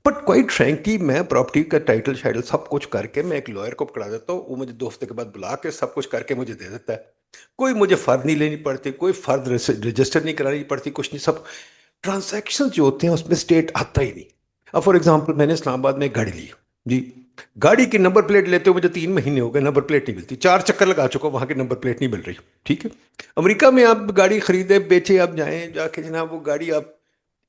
बट क्वाइट फ्रैंकली मैं प्रॉपर्टी का टाइटल शाइटल सब कुछ करके मैं एक लॉयर को पकड़ा देता हूँ, वो मुझे 2 हफ्ते के बाद बुला के सब कुछ करके मुझे दे देता है। कोई मुझे फर्द नहीं लेनी पड़ती, कोई फर्द रजिस्टर नहीं करानी पड़ती, कुछ नहीं। सब ट्रांसैक्शन जो होते हैं उसमें स्टेट आता ही नहीं। अब फॉर एग्जाम्पल मैंने इस्लामाबाद में एक गाड़ी ली जी, गाड़ी की नंबर प्लेट लेते हुए मुझे 3 महीने हो गए, नंबर प्लेट नहीं मिलती। 4 चक्कर लगा चुका, वहां की नंबर प्लेट नहीं मिल रही। ठीक है। अमेरिका में आप गाड़ी खरीदे बेचे, आप जाएं जाके जनाब, वो गाड़ी आप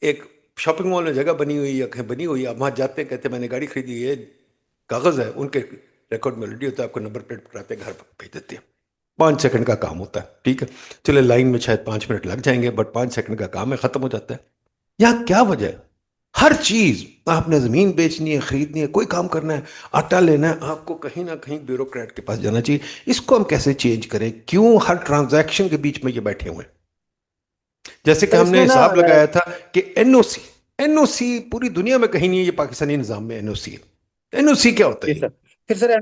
एक शॉपिंग मॉल में जगह बनी हुई या कहीं बनी हुई है, आप वहाँ जाते हैं, कहते हैं मैंने गाड़ी खरीदी है, कागज़ है, उनके रिकॉर्ड में ऑलरेडी होता है, आपको नंबर प्लेट पकड़ाते हैं, घर पर भेज देते हैं। 5 सेकंड का काम होता है। ठीक है। चले लाइन में शायद 5 मिनट लग जाएंगे, बट 5 सेकंड का काम है, खत्म हो जाता है। यहाँ क्या वजह है? हर चीज आपने जमीन बेचनी है, खरीदनी है, कोई काम करना है, आटा लेना है, आपको कहीं ना कहीं ब्यूरोक्रेट के पास जाना चाहिए। इसको हम कैसे चेंज करें? क्यों हर ट्रांजैक्शन के बीच में ये बैठे हुए हैं? जैसे कि सर हमने इसमें ना हिसाब लगाया था कि एनओसी, एनओसी पूरी दुनिया में कहीं नहीं है, ये पाकिस्तानी निजाम में एनओसी है। एनओसी क्या होता जी है? सर। फिर सर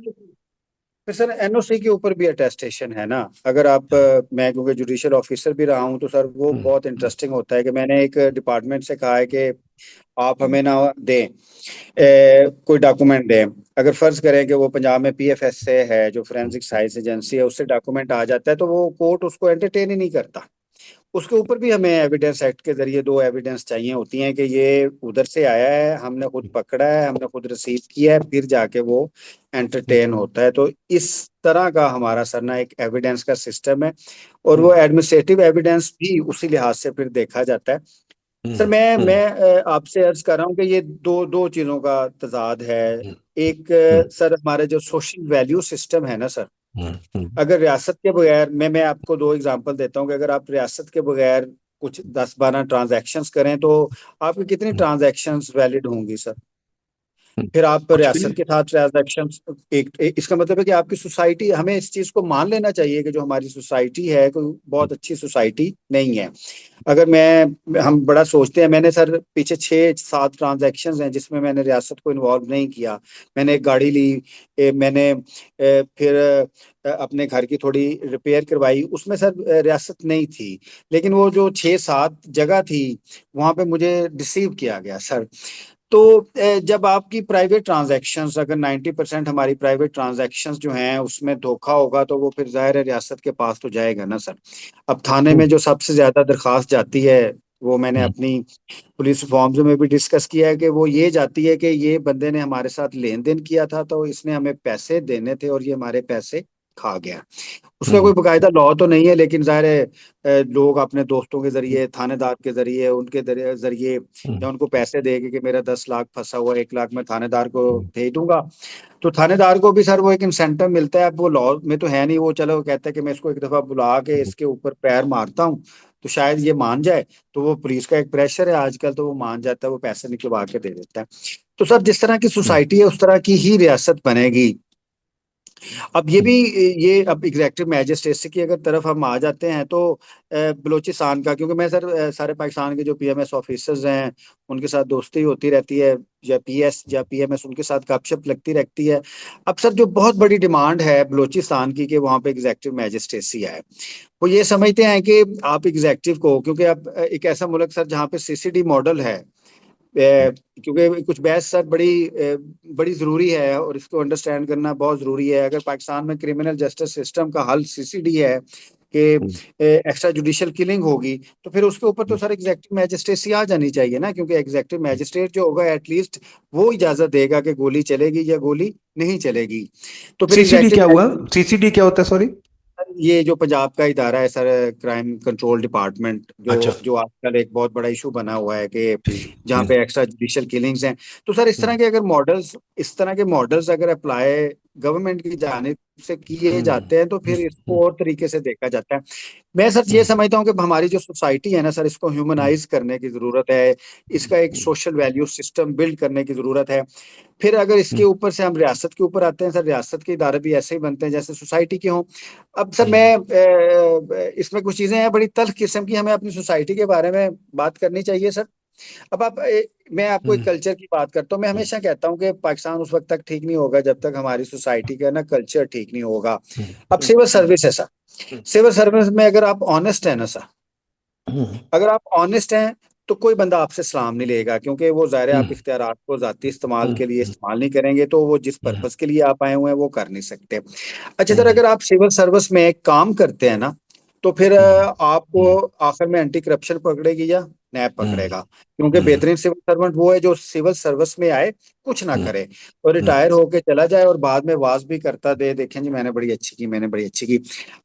फिर सर एनओसी के ऊपर भी अटेस्टेशन है ना। अगर आप मैं क्योंकि जुडिशियल ऑफिसर भी रहा हूँ, तो सर वो हम्म, बहुत इंटरेस्टिंग होता है कि मैंने एक डिपार्टमेंट से कहा है कि आप हमें ना दें कोई डॉक्यूमेंट दें। अगर फर्ज करें कि वो पंजाब में पीएफएसए है जो फोरेंसिक साइंस एजेंसी है, उससे डॉक्यूमेंट आ जाता है, तो वो कोर्ट उसको एंटरटेन ही नहीं करता। उसके ऊपर भी हमें एविडेंस एक्ट के जरिए दो एविडेंस चाहिए होती हैं कि ये उधर से आया है, हमने खुद पकड़ा है, हमने खुद रिसीव किया है, फिर जाके वो एंटरटेन होता है। तो इस तरह का हमारा सर ना एक एविडेंस का सिस्टम है, और वो हम्म, एडमिनिस्ट्रेटिव एविडेंस भी उसी लिहाज से फिर देखा जाता है। सर हम्म, मैं हम्म, आपसे अर्ज कर रहा हूँ कि ये दो दो चीजों का तजाद है। हम्म, एक हम्म, सर हमारे जो सोशल वैल्यू सिस्टम है ना सर, हम्म। अगर रियासत के बगैर, मैं आपको दो एग्जांपल देता हूँ कि अगर आप रियासत के बगैर कुछ 10-12 ट्रांजैक्शंस करें तो आपकी कितनी हम्म। ट्रांजैक्शंस वैलिड होंगी सर? हम्म। फिर आप कुछ भी रियासत नहीं। के साथ ट्रांजैक्शन, इसका मतलब है कि आपकी सोसाइटी, हमें इस चीज को मान लेना चाहिए कि जो हमारी सोसाइटी है कोई बहुत अच्छी सोसाइटी नहीं है। अगर मैं हम बड़ा सोचते हैं, मैंने सर पीछे 6-7 ट्रांजैक्शंस हैं जिसमें मैंने रियासत को इन्वॉल्व नहीं किया। मैंने एक गाड़ी ली, मैंने फिर अपने घर की थोड़ी रिपेयर करवाई, उसमें सर रियासत नहीं थी। लेकिन वो जो 6-7 जगह थी वहां पे मुझे डिसीव किया गया सर। तो जब आपकी प्राइवेट ट्रांजैक्शंस, अगर 90% हमारी प्राइवेट ट्रांजैक्शंस जो हैं उसमें धोखा होगा तो वो फिर जाहिर है रियासत के पास तो जाएगा ना सर। अब थाने हम्म। में जो सबसे ज्यादा दरखास्त जाती है, वो मैंने हम्म। अपनी पुलिस रिफॉर्म्स में भी डिस्कस किया है कि वो ये जाती है कि ये बंदे ने हमारे साथ लेन देन किया था तो इसने हमें पैसे देने थे और ये हमारे पैसे खा गया। उसका कोई हम्म। बकायदा लॉ तो नहीं है, लेकिन जाहिर है लोग अपने दोस्तों के जरिए, थानेदार के जरिए, उनके जरिए हम्म। या उनको पैसे देके कि मेरा 10 लाख फंसा हुआ है, 1 लाख मैं थानेदार को हम्म। भेज दूंगा। तो थानेदार को भी सर वो एक इंसेंटिव मिलता है। अब वो लॉ में तो है नहीं, वो चलो कहता है कि मैं इसको एक दफा बुला के हम्म। इसके ऊपर पैर मारता हूँ तो शायद ये मान जाए। तो वो पुलिस का एक प्रेशर है आजकल, तो वो मान जाता है, वो पैसे निकलवा के दे देता है। तो सर जिस तरह की हम्म। सोसाइटी है उस तरह की ही रियासत बनेगी। अब ये भी, ये अब एग्जेक्टिव मैजिस्ट्रेसी की अगर तरफ हम आ जाते हैं तो बलूचिस्तान का, क्योंकि मैं सर सारे पाकिस्तान के जो पीएमएस ऑफिसर्स हैं उनके साथ दोस्ती होती रहती है, या पीएस या पीएमएस उनके साथ गपशप लगती रहती है। अब सर जो बहुत बड़ी डिमांड है बलूचिस्तान की कि वहाँ पे एग्जेक्टिव मैजिस्ट्रेसी है, वो ये समझते हैं कि आप एग्जेक्टिव को, क्योंकि अब एक ऐसा मुल्क सर जहाँ पे सीसीडी मॉडल है, क्योंकि कुछ बहस सर बड़ी जरूरी है और इसको अंडरस्टैंड करना बहुत जरूरी है। अगर पाकिस्तान में क्रिमिनल जस्टिस सिस्टम का हल सीसीडी है कि हम्म। एक्स्ट्रा जुडिशियल किलिंग होगी, तो फिर उसके ऊपर तो हम्म। सर एग्जेक्टिव मैजिस्ट्रेसी आ जानी चाहिए ना, क्योंकि एग्जेक्टिव मैजिस्ट्रेट जो होगा एटलीस्ट वो इजाजत देगा कि गोली चलेगी या गोली नहीं चलेगी। तो फिर सीसीडी क्या हुआ? एग्जेक्टिव, सीसीडी क्या होता है, सॉरी? ये जो पंजाब का इदारा है सर, क्राइम कंट्रोल डिपार्टमेंट, जो अच्छा। जो आजकल एक बहुत बड़ा इशू बना हुआ है कि ठीक। जहाँ पे एक्स्ट्रा जुडिशियल किलिंग्स हैं। तो सर इस तरह हम्म। के अगर मॉडल्स, इस तरह के मॉडल्स अगर अप्लाई गवर्नमेंट की जानिब से किए हम्म। जाते हैं तो फिर हम्म। इसको और तरीके से देखा जाता है। मैं सर ये हम्म। समझता हूँ कि हमारी जो सोसाइटी है ना सर, इसको हम्म। ह्यूमनाइज करने की जरूरत है। इसका एक हम्म। सोशल वैल्यू सिस्टम बिल्ड करने की जरूरत है। फिर अगर इसके हम्म। ऊपर से हम रियासत के ऊपर आते हैं सर, रियासत के इदारे भी ऐसे ही बनते हैं जैसे सोसाइटी के हों। अब सर हम्म। मैं इसमें कुछ चीजें हैं बड़ी तल्ख किस्म की, हमें अपनी सोसाइटी के बारे में बात करनी चाहिए सर। अब मैं आपको एक हम्म। कल्चर की बात करता हूँ। मैं हम्म। हमेशा कहता हूँ कि पाकिस्तान उस वक्त तक ठीक नहीं होगा जब तक हमारी सोसाइटी का ना कल्चर ठीक नहीं होगा। हम्म। अब हम्म। सिविल सर्विस है सर, हम्म। सिविल सर्विस में अगर आप ऑनेस्ट है ना सर, हम्म। अगर आप ऑनेस्ट हैं तो कोई बंदा आपसे सलाम नहीं लेगा, क्योंकि वो ज़ाहिर है आप हम्म। इख्तियारात को ज़ाती इस्तेमाल हम्म। के लिए इस्तेमाल नहीं करेंगे, तो वो जिस हम्म। पर्पज के लिए आप आए हुए हैं वो कर नहीं सकते। अच्छा सर, हम्म। अगर आप सिविल सर्विस में काम करते हैं ना, तो फिर हम्म। आपको आखिर में एंटी करप्शन पकड़ेगी या नैब हम्म। पकड़ेगा, क्योंकि हम्म। बेहतरीन सिविल सर्वेंट वो है जो सिविल सर्विस में आए, कुछ ना हम्म। करे और हम्म। रिटायर होके चला जाए और बाद में वाज भी करता दे, देखें जी मैंने बड़ी अच्छी की, मैंने बड़ी अच्छी की।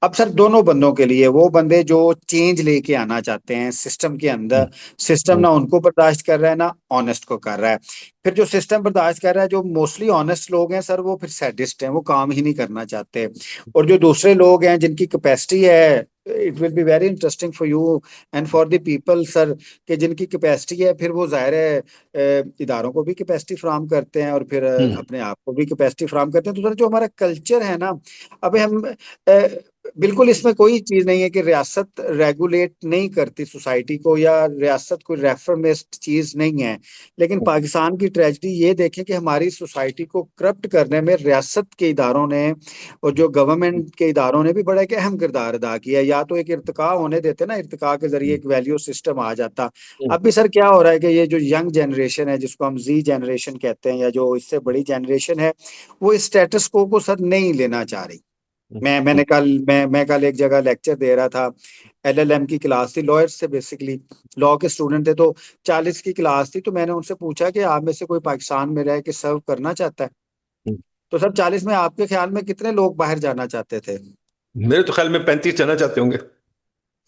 अब सर दोनों बंदों के लिए, वो बंदे जो चेंज लेके आना चाहते हैं सिस्टम के हम्म। अंदर, सिस्टम हम्म। ना उनको बर्दाश्त कर रहा है ना ऑनेस्ट को कर रहा है। फिर जो सिस्टम बर्दाश्त कर रहा है, जो मोस्टली ऑनेस्ट लोग हैं सर, वो फिर सैडिस्ट हैं, वो काम ही नहीं करना चाहते। और जो दूसरे लोग हैं जिनकी कैपेसिटी है, it will be very interesting for you and for the people sir, कि जिनकी कैपेसिटी है फिर वो जाहिर है इदारों को भी कैपेसिटी फ्राहम करते हैं और फिर हम्म। अपने आप को भी कैपेसिटी फ्राहम करते हैं। तो सर जो हमारा कल्चर है ना, अबे हम बिल्कुल इसमें कोई चीज नहीं है कि रियासत रेगुलेट नहीं करती सोसाइटी को या रियासत कोई रेफर्मिस्ट चीज नहीं है। लेकिन पाकिस्तान की ट्रेजेडी ये देखें कि हमारी सोसाइटी को करप्ट करने में रियासत के इदारों ने और जो गवर्नमेंट के इदारों ने भी बड़ा एक अहम किरदार अदा किया। या तो एक इर्तिका होने देते ना, इर्तिका के जरिए एक वैल्यू सिस्टम आ जाता। अब भी सर क्या हो रहा है कि ये जो यंग जनरेशन है जिसको हम जी जनरेशन कहते हैं, या जो इससे बड़ी जनरेशन है, वो इस स्टेटस को सर नहीं लेना चाह रही। मैं कल एक जगह लेक्चर दे रहा था, एलएलएम की क्लास थी, लॉयर्स से बेसिकली, लॉ के स्टूडेंट थे, तो 40 की क्लास थी। तो मैंने उनसे पूछा कि आप में से कोई पाकिस्तान में रह के सर्व करना चाहता है? तो सर 40 में आपके ख्याल में कितने लोग बाहर जाना चाहते थे? मेरे तो ख्याल में 35 जाना चाहते होंगे।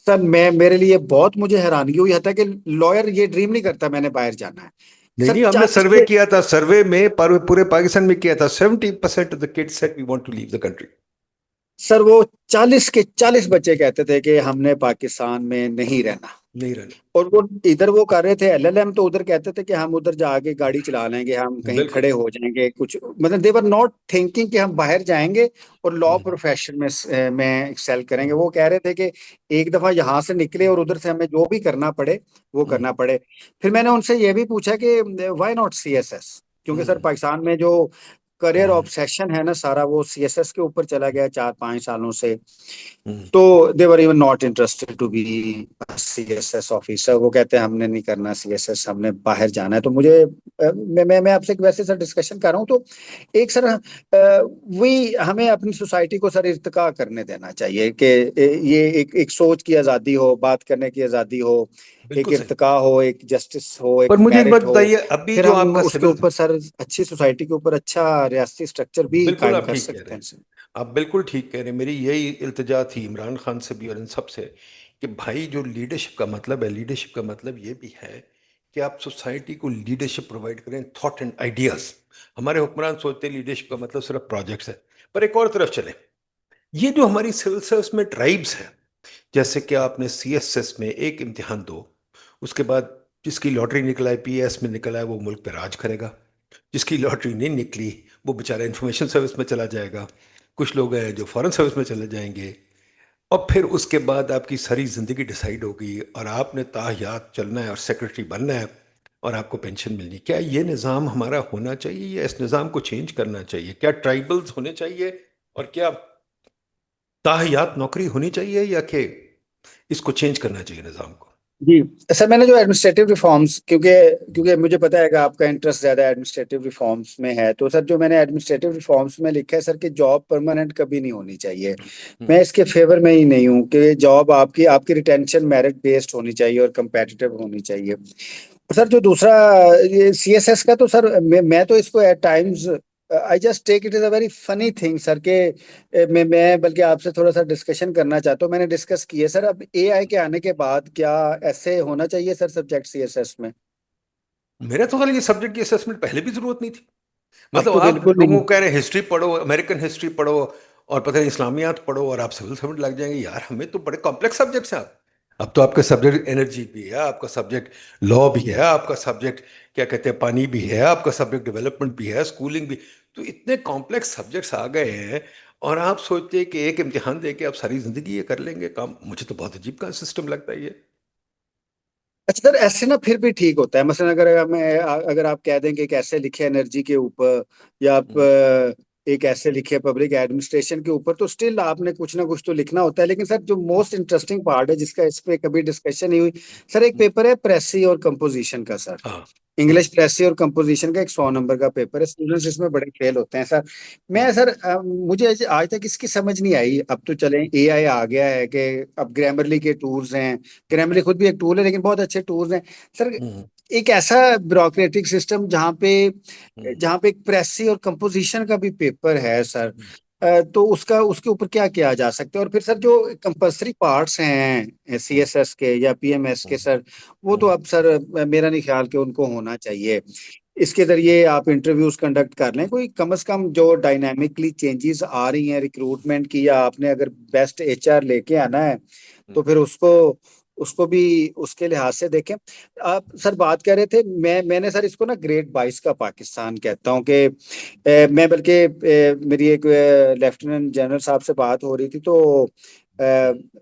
सर मैं, मेरे लिए बहुत मुझे हैरानगी हुई था कि लॉयर ये ड्रीम नहीं करता मैंने बाहर जाना है। नहीं सर नहीं, हमने 40 सर्वे में, किया था, सर्वे में पूरे पाकिस्तान में किया था, 70% of the kids said we want to leave the country. Sir वो 40 के 40 बच्चे कहते थे कि हमने पाकिस्तान में नहीं रहना। नहीं रहना। और वो इधर वो कर रहे थे एलएलएम, तो उधर कहते थे कि हम उधर जाके गाड़ी चला लेंगे, हम कहीं बिल्कुल। खड़े हो जाएंगे कुछ, मतलब दे वर नॉट थिंकिंग कि हम बाहर जाएंगे और लॉ हम्म, प्रोफेशन में एक्सेल करेंगे। वो कह रहे थे कि एक दफा यहाँ से निकले और उधर से हमें जो भी करना पड़े वो हम्म, करना पड़े। फिर मैंने उनसे ये भी पूछा कि व्हाई नॉट सीएसएस, क्योंकि सर हम्म, पाकिस्तान में जो करियर हम्म, ऑब्सेशन है ना सारा, वो सीएसएस के ऊपर चला गया 4-5 सालों से। हम्म। तो they were even not interested to be CSS officer. वो कहते हैं हमने नहीं करना सीएसएस, हमने बाहर जाना है। तो मुझे मैं आपसे एक वैसे सर डिस्कशन कर रहा हूँ, तो एक सर वही हमें अपनी सोसाइटी को सर इर्तिका करने देना चाहिए कि ये एक सोच की आजादी हो, बात करने की आजादी हो, एक बिल्कुल सही। इर्तिका हो, एक जस्टिस हो, एक पर मुझे एक बात मेरिट हो। बताइए, अभी फिर जो हम आपका उसके सिविल, ऊपर सर अच्छी सोसाइटी के ऊपर अच्छा रियासती स्ट्रक्चर भी बिल्कुल कायम आप कर ठीक कह सकते रहे हैं हैं। सर। आप बिल्कुल ठीक कह रहे हैं। मेरी यही इल्तिजा थी इमरान खान से भी और इन सब से, कि भाई जो लीडरशिप का मतलब है, लीडरशिप का मतलब ये भी है कि आप सोसाइटी को लीडरशिप प्रोवाइड करें, थॉट एंड आइडियाज। हमारे हुक्मरान सोचते हैं लीडरशिप का मतलब सिर्फ प्रोजेक्ट्स है। पर एक और तरफ चले, ये जो हमारी सिविल सर्विस में ट्राइब्स है, जैसे कि आपने सीएसएस में एक इम्तिहान दो, उसके बाद जिसकी लॉटरी निकला है पीएस में निकला है वो मुल्क पे राज करेगा। जिसकी लॉटरी नहीं निकली वो बेचारा इंफॉर्मेशन सर्विस में चला जाएगा। कुछ लोग हैं जो फॉरेन सर्विस में चले जाएंगे। और फिर उसके बाद आपकी सारी ज़िंदगी डिसाइड होगी और आपने ताहयात चलना है और सेक्रेटरी बनना है और आपको पेंशन मिलनी। क्या ये निज़ाम हमारा होना चाहिए या इस निज़ाम को चेंज करना चाहिए? क्या ट्राइबल्स होने चाहिए और क्या ताहयात नौकरी होनी चाहिए, या कि इसको चेंज करना चाहिए निज़ाम को? जी सर, मैंने जो एडमिनिस्ट्रेटिव रिफॉर्म्स, क्योंकि क्योंकि मुझे पता है कि आपका इंटरेस्ट ज्यादा एडमिनिस्ट्रेटिव रिफॉर्म्स में है, तो सर जो मैंने एडमिनिस्ट्रेटिव रिफॉर्म्स में लिखा है सर कि जॉब परमानेंट कभी नहीं होनी चाहिए। हम्म, मैं इसके फेवर में ही नहीं हूँ कि जॉब आपकी आपकी रिटेंशन मेरिट बेस्ड होनी चाहिए और कंपेटिटिव होनी चाहिए। और सर जो दूसरा ये सीएसएस का, तो सर मैं तो इसको at times I just take it is a very funny thing sir के मैं बल्कि आपसे थोड़ा सा डिस्कशन करना चाहता हूँ। मैंने डिस्कस किया सर, अब एआई के आने के बाद क्या ऐसे होना चाहिए सर सब्जेक्ट सीएसएस में? मेरा तो ख्याल ये सब्जेक्ट की असेसमेंट पहले भी जरूरत नहीं थी। अब मतलब तो आप बिल्कुल लोगों नहीं। को कह रहे हैं हिस्ट्री पढ़ो, अमेरिकन हिस्ट्री पढ़ो और पता नहीं इस्लामियात पढ़ो और आप सिविल सर्वेंट लग जाएंगे। यार हमें तो बड़े कॉम्प्लेक्स सब्जेक्ट्स हैं। आप अब तो आपका सब्जेक्ट एनर्जी भी है, आपका सब्जेक्ट लॉ भी है, आपका सब्जेक्ट क्या कहते हैं पानी भी है, आपका सब्जेक्ट डेवलपमेंट भी है, स्कूलिंग भी। तो इतने कॉम्प्लेक्स सब्जेक्ट्स आ गए हैं और आप सोचते हैं कि एक इम्तिहान दे के आप सारी जिंदगी ये कर लेंगे काम। मुझे तो बहुत अजीब का सिस्टम लगता है ये। अच्छा सर, ऐसे ना फिर भी ठीक होता है। मसलन अगर आप कह देंगे कि ऐसे लिखे एनर्जी के ऊपर, या आप हम्म, एक ऐसे लिखे पब्लिक एडमिनिस्ट्रेशन के ऊपर, तो स्टिल आपने कुछ ना कुछ तो लिखना होता है। लेकिन सर जो मोस्ट इंटरेस्टिंग पार्ट है जिसका इस पे कभी डिस्कशन नहीं हुई सर, एक हम्म, पेपर है प्रेसी और कंपोजिशन का सर। हाँ, इंग्लिश प्रेसी और कंपोजिशन का एक 100 नंबर का पेपर है। स्टूडेंट्स इसमें बड़े फेल होते हैं सर। मैं हम्म, सर मुझे आज तक इसकी समझ नहीं आई। अब तो चले एआई आ गया है कि अब ग्रामरली के टूल्स हैं। ग्रामरली खुद भी एक टूल है, लेकिन बहुत अच्छे टूल्स हैं सर। हम्म, एक ऐसा ब्यूरोक्रेटिक सिस्टम हम्म, जहाँ पे एक प्रेसी और कंपोजिशन का भी पेपर है सर, हम्म, तो उसका उसके ऊपर क्या किया जा सकता है? और फिर सर जो कंपल्सरी पार्ट्स हैं हम्म, सीएसएस के या पीएमएस के हम्म, सर, वो तो हम्म, अब सर मेरा नहीं ख्याल कि उनको होना चाहिए। इसके जरिए आप इंटरव्यूज कंडक्ट कर लें, कोई कम से कम जो डायनामिकली चेंजेस आ रही हैं रिक्रूटमेंट की, या आपने अगर बेस्ट एचआर लेके आना है तो हम्म, फिर उसको उसको भी उसके लिहाज से देखें। आप सर बात कर रहे थे, मैंने सर इसको ना ग्रेट 22 का पाकिस्तान कहता हूँ कि मैं बल्कि मेरी एक लेफ्टिनेंट जनरल साहब से बात हो रही थी, तो अ,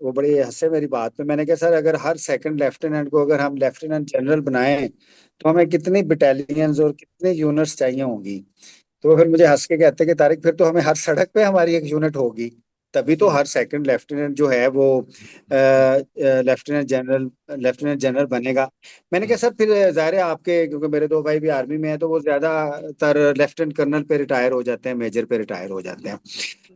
वो बड़े हंसे मेरी बात पे। मैंने कहा सर अगर हर सेकंड लेफ्टिनेंट को अगर हम लेफ्टिनेंट जनरल बनाएं तो हमें कितनी बटालियंस और कितने यूनिट्स चाहिए होंगी? तो वो फिर मुझे हंस के कहते कि तारिक फिर तो हमें हर सड़क पे हमारी एक यूनिट होगी, तभी तो हम्म, हर सेकंड लेफ्टिनेंट जो है वो हम्म, लेफ्टिनेंट जनरल बनेगा। मैंने कहा हम्म, सर फिर जाहिर है आपके, क्योंकि मेरे दो भाई भी आर्मी में है, तो वो ज्यादातर लेफ्टिनेंट कर्नल पे रिटायर हो जाते हैं, मेजर पे रिटायर हो जाते हैं।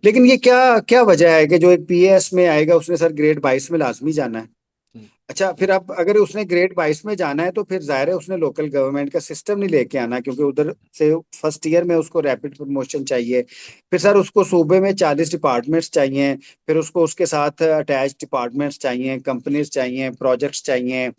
लेकिन ये क्या क्या वजह है कि जो एक पीएस में आएगा उसने सर ग्रेड 22 में लाजमी जाना है? हम्म, अच्छा, फिर अब अगर उसने ग्रेड 22 में जाना है तो फिर जाहिर है उसने लोकल गवर्नमेंट का सिस्टम नहीं लेके आना, क्योंकि उधर से फर्स्ट ईयर में उसको रैपिड प्रमोशन चाहिए। फिर सर उसको सूबे में 40 डिपार्टमेंट्स चाहिए, फिर उसको उसके साथ अटैच डिपार्टमेंट्स चाहिए, कंपनीज चाहिए, प्रोजेक्ट्स चाहिए।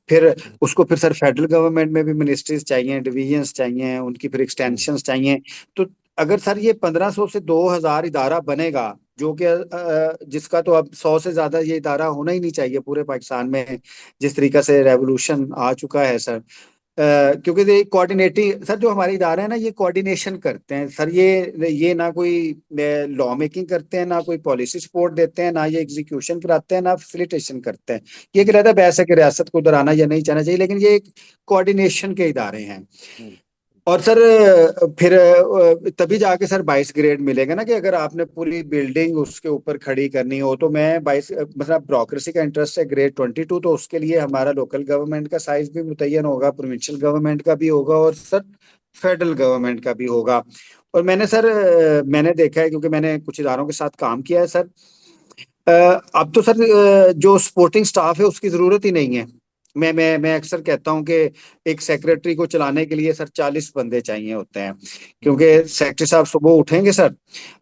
फिर उसको सर फेडरल गवर्नमेंट में भी मिनिस्ट्रीज चाहिए, डिवीजन्स चाहिए, उनकी फिर हम्म, एक्सटेंशंस चाहिए। तो अगर सर ये 1500 से 2000 इदारा बनेगा, जो कि जिसका तो अब 100 से ज्यादा ये इदारा होना ही नहीं चाहिए पूरे पाकिस्तान में, जिस तरीके से रेवोल्यूशन आ चुका है सर। क्योंकि ये कोऑर्डिनेटिंग सर, जो हमारे इदारे हैं ना, ये कोऑर्डिनेशन करते हैं सर। ये ना कोई लॉ मेकिंग करते हैं, ना कोई पॉलिसी सपोर्ट देते हैं, ना ये एग्जीक्यूशन कराते हैं, ना फैसिलिटेशन करते हैं। ये एक रहता है बहस है कि रियासत को उधर आना या नहीं जाना चाहिए, लेकिन ये एक कोऑर्डिनेशन के इदारे हैं। हम्म। और सर फिर तभी जाके सर 22 ग्रेड मिलेगा ना, कि अगर आपने पूरी बिल्डिंग उसके ऊपर खड़ी करनी हो तो मैं 22, मतलब ब्यूरोक्रेसी का इंटरेस्ट है ग्रेड 22, तो उसके लिए हमारा लोकल गवर्नमेंट का साइज भी मुतय्यन होगा, प्रोविंशियल गवर्नमेंट का भी होगा, और सर फेडरल गवर्नमेंट का भी होगा। और मैंने सर मैंने देखा है, क्योंकि मैंने कुछ इदारों के साथ काम किया है सर। अब तो सर जो सपोर्टिंग स्टाफ है उसकी जरूरत ही नहीं है। मैं अक्सर कहता हूं कि एक सेक्रेटरी को चलाने के लिए सर 40 बंदे चाहिए होते हैं। क्योंकि सेक्रेटरी साहब सुबह उठेंगे सर,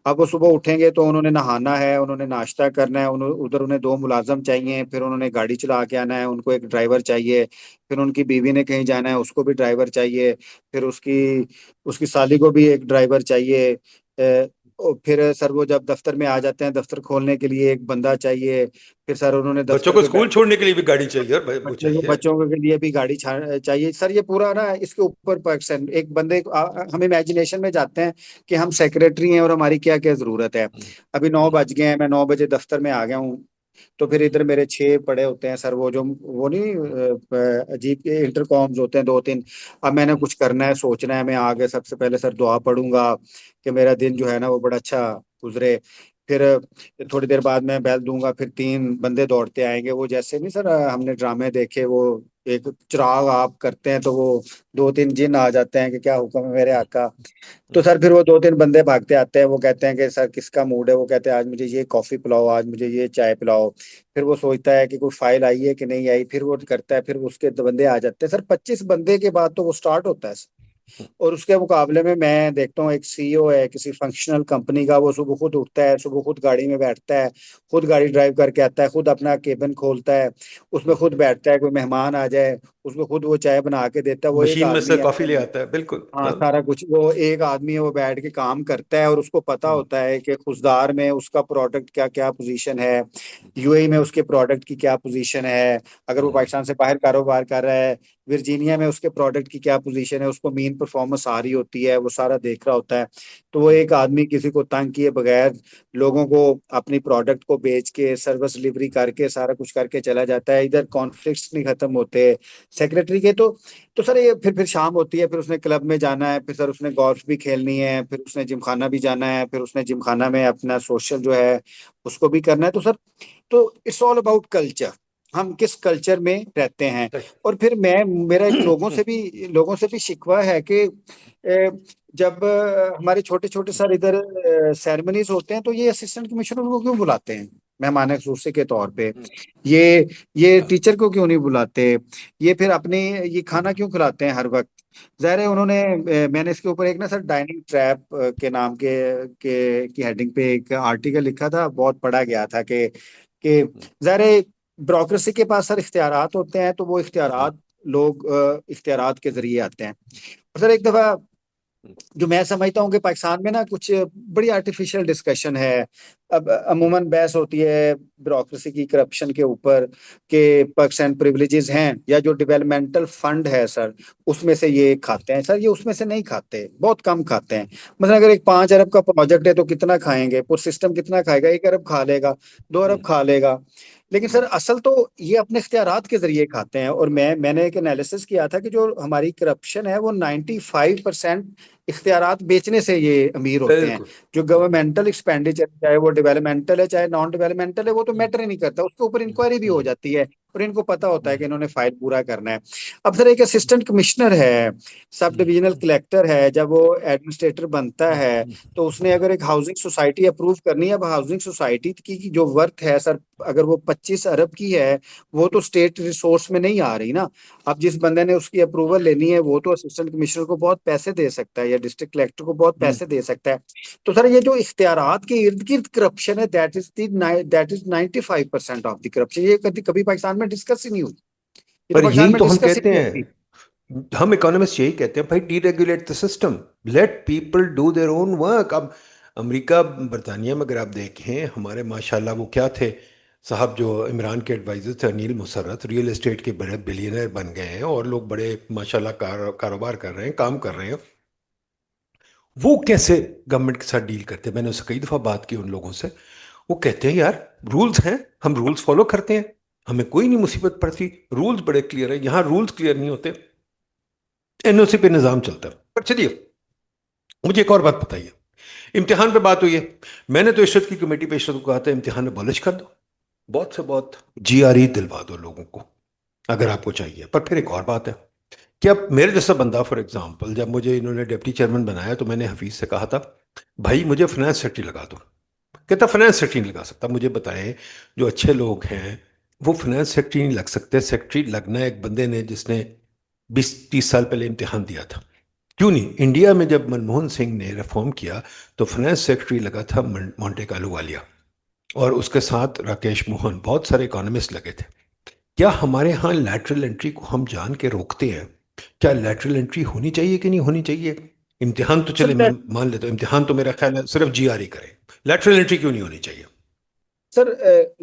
अब वो सुबह उठेंगे तो उन्होंने नहाना है, उन्होंने नाश्ता करना है, उधर उन्हें 2 मुलाजम चाहिए, फिर उन्होंने गाड़ी चला के आना है, उनको एक ड्राइवर चाहिए। फिर उनकी बीवी ने कहीं जाना है, उसको भी ड्राइवर चाहिए। फिर उसकी उसकी साली को भी एक ड्राइवर चाहिए। और फिर सर वो जब दफ्तर में आ जाते हैं, दफ्तर खोलने के लिए एक बंदा चाहिए। फिर सर उन्होंने बच्चों दफ्तर को पे स्कूल बैठ छोड़ने के लिए भी गाड़ी चाहिए और वो बच्चों चाहिए। बच्चों के लिए भी गाड़ी चाहिए सर। ये पूरा ना इसके ऊपर पर्सन एक बंदे हम इमेजिनेशन में जाते हैं कि हम सेक्रेटरी हैं और हमारी क्या क्या जरूरत है। हम्म। अभी 9 बज गए हैं, मैं 9 बजे दफ्तर में आ गया हूँ। तो फिर इधर मेरे 6 पड़े होते हैं सर, वो नहीं अजीब के इंटरकॉम्स होते हैं 2-3। अब मैंने कुछ करना है, सोचना है, मैं आगे सबसे पहले सर दुआ पढ़ूंगा कि मेरा दिन जो है ना वो बड़ा अच्छा गुजरे। फिर थोड़ी देर बाद मैं बैल दूंगा, फिर 3 बंदे दौड़ते आएंगे, वो जैसे नहीं सर हमने ड्रामे देखे, वो एक चिराग आप करते हैं तो वो 2-3 जिन आ जाते हैं कि क्या हुक्म है मेरे आका। तो सर फिर वो 2-3 बंदे भागते आते हैं, वो कहते हैं कि सर किसका मूड है, वो कहते हैं आज मुझे ये कॉफी पिलाओ, आज मुझे ये चाय पिलाओ। फिर वो सोचता है कि कोई फाइल आई है कि नहीं आई, फिर वो करता है, फिर उसके 2 बंदे आ जाते हैं सर। 25 बंदे के बाद तो वो स्टार्ट होता है। और उसके मुकाबले में मैं देखता हूँ एक सीईओ है किसी फंक्शनल कंपनी का, वो सुबह खुद उठता है, सुबह खुद गाड़ी में बैठता है, खुद गाड़ी ड्राइव करके आता है, खुद अपना केबिन खोलता है, उसमें खुद बैठता है, कोई मेहमान आ जाए उसको खुद वो चाय बना के देता है, वो एक मशीन में से आदमी है। कॉफी ले आता है, बिल्कुल, हाँ, हाँ। सारा कुछ वो एक आदमी है, वो बैठ के काम करता है, और उसको पता हम्म। होता है कि खुशदार में उसका प्रोडक्ट क्या क्या पोजीशन है, यूएई में उसके प्रोडक्ट की क्या पोजीशन है, अगर वो हम्म। पाकिस्तान से बाहर कारोबार कर रहा है, वर्जीनिया में उसके प्रोडक्ट की क्या पोजीशन है, उसको मीन परफॉर्मेंस आ रही होती है, वो सारा देख रहा होता है। तो वो एक आदमी किसी को तंग किए बगैर लोगों को अपनी प्रोडक्ट को बेच के सर्विस डिलीवरी करके सारा कुछ करके चला जाता है। इधर कॉन्फ्लिक्ट्स नहीं खत्म होते सेक्रेटरी के। तो सर ये फिर शाम होती है, फिर उसने क्लब में जाना है, फिर सर उसने गोल्फ भी खेलनी है, फिर उसने जिमखाना भी जाना है, फिर उसने जिमखाना में अपना सोशल जो है उसको भी करना है। तो सर तो इट्स ऑल अबाउट कल्चर, हम किस कल्चर में रहते हैं। सही। और फिर मैं मेरा एक लोगों से भी शिकवा है कि जब हमारे छोटे छोटे सर इधर सेरेमनीज होते हैं तो ये असिस्टेंट कमिश्नर को क्यों बुलाते हैं मेहमान खुसूसी के तौर पे। ये ये हाँ। टीचर को क्यों नहीं बुलाते। ये फिर अपने ये खाना क्यों खिलाते हैं हर वक्त। ज़ाहिर है उन्होंने मैंने इसके ऊपर एक ना सर डाइनिंग ट्रैप के नाम के की हेडिंग पे एक आर्टिकल लिखा था, बहुत पढ़ा गया था कि ज़ाहिर है ब्यूरोक्रेसी के पास सर इख्तियारात होते हैं, तो वो इख्तियारात लोग इख्तियारात के जरिए आते हैं। और सर एक दफा जो मैं समझता हूँ कि पाकिस्तान में ना कुछ बड़ी आर्टिफिशियल डिस्कशन है। अब अमूमन बहस होती है ब्यूरोक्रेसी की, करप्शन के ऊपर, के पर्क्स एंड प्रिविलेजेस हैं या जो डेवलपमेंटल फंड है सर उसमें से ये खाते हैं। सर ये उसमें से नहीं खाते, बहुत कम खाते हैं। मतलब अगर एक 5 अरब का प्रोजेक्ट है तो कितना खाएंगे, पूरा सिस्टम कितना खाएगा, 1 अरब खा लेगा, 2 अरब खा लेगा। लेकिन सर असल तो ये अपने इख्तियारात के जरिए खाते हैं। और मैंने एक एनालिसिस किया था कि जो हमारी करप्शन है वो 95% इख्तियारात बेचने से ये अमीर होते हैं। बिल्कुल। जो गवर्नमेंटल एक्सपेंडिचर, चाहे वो डेवलपमेंटल है चाहे नॉन डेवलपमेंटल है, वो तो मैटर ही नहीं करता, उसके ऊपर इंक्वायरी भी हो जाती है और इनको पता होता है कि इन्होंने फाइल पूरा करना है। अब सर एक असिस्टेंट कमिश्नर है, सब डिविजनल कलेक्टर है, जब वो एडमिनिस्ट्रेटर बनता है तो उसने अगर एक हाउसिंग सोसाइटी अप्रूव करनी है, अब हाउसिंग सोसाइटी की जो वर्थ है सर, अगर वो 25 अरब की है, वो तो स्टेट रिसोर्स में नहीं आ रही ना। अब जिस बंदे ने उसकी अप्रूवल लेनी है वो तो असिस्टेंट कमिश्नर को बहुत पैसे दे सकता है या डिस्ट्रिक्ट कलेक्टर को बहुत पैसे दे सकता है। तो सर ये जो इख्तियारात के इर्द गिर्द करप्शन है, that is 95% of the corruption. ये कभी कभी पाकिस्तान में डिस्कस ही नहीं हुई, ये तो पर पाकिस्तान यही में तो हम डिस्कस ही कहते नहीं हैं, होती। हम इकोनॉमिस्ट यही कहते हैं भाई, deregulate the system, let people do their own work. अब अमेरिका बरतानिया में अगर आप देखें, हमारे माशाल्लाह वो क्या थे साहब, जो इमरान के एडवाइजर थे अनिल मुसर्रत, रियल एस्टेट के बड़े बिलियनर बन गए हैं और लोग बड़े माशाल्लाह कारोबार कर रहे हैं, काम कर रहे हैं। वो कैसे गवर्नमेंट के साथ डील करते हैं? मैंने उससे कई दफ़ा बात की उन लोगों से। वो कहते हैं यार रूल्स हैं, हम रूल्स फॉलो करते हैं, हमें कोई नहीं मुसीबत पड़ती, रूल्स बड़े क्लियर है। यहाँ रूल्स क्लियर नहीं होते, एनओसी पे निज़ाम चलता है। पर चलिए, मुझे एक और बात बताइए, इम्तिहान पे बात हुई है। मैंने तो इशरत की कमेटी पे इशरत को कहा था इम्तिहान अबॉलिश कर दो, बहुत से बहुत जीआरई दिलवा दो लोगों को अगर आपको चाहिए। पर फिर एक और बात है कि अब मेरे जैसा बंदा, फॉर एग्जाम्पल, जब मुझे इन्होंने डिप्टी चेयरमैन बनाया तो मैंने हफीज से कहा था भाई मुझे फाइनेंस सेक्रेटरी लगा दो। कहता फाइनेंस सेक्रेटरी नहीं लगा सकता। मुझे बताएं, जो अच्छे लोग हैं वो फाइनेंस सेक्रेटरी नहीं लग सकते। सेक्रेटरी लगना है एक बंदे ने जिसने 20-30 साल पहले इम्तिहान दिया था। क्यों नहीं? इंडिया में जब मनमोहन सिंह ने रिफॉर्म किया तो फाइनेंस सेक्रेटरी लगा था मोंटे कालूवालिया, और उसके साथ राकेश मोहन, बहुत सारे इकोनॉमिस्ट लगे थे। क्या हमारे यहाँ लैटरल एंट्री को हम जान के रोकते हैं? क्या लैटरल एंट्री होनी चाहिए कि नहीं होनी चाहिए? इम्तिहान तो सर चले, मैं मान लेता हूँ इम्तिहान तो मेरा ख्याल है सिर्फ जीआरई करें, लैटरल एंट्री क्यों नहीं होनी चाहिए? सर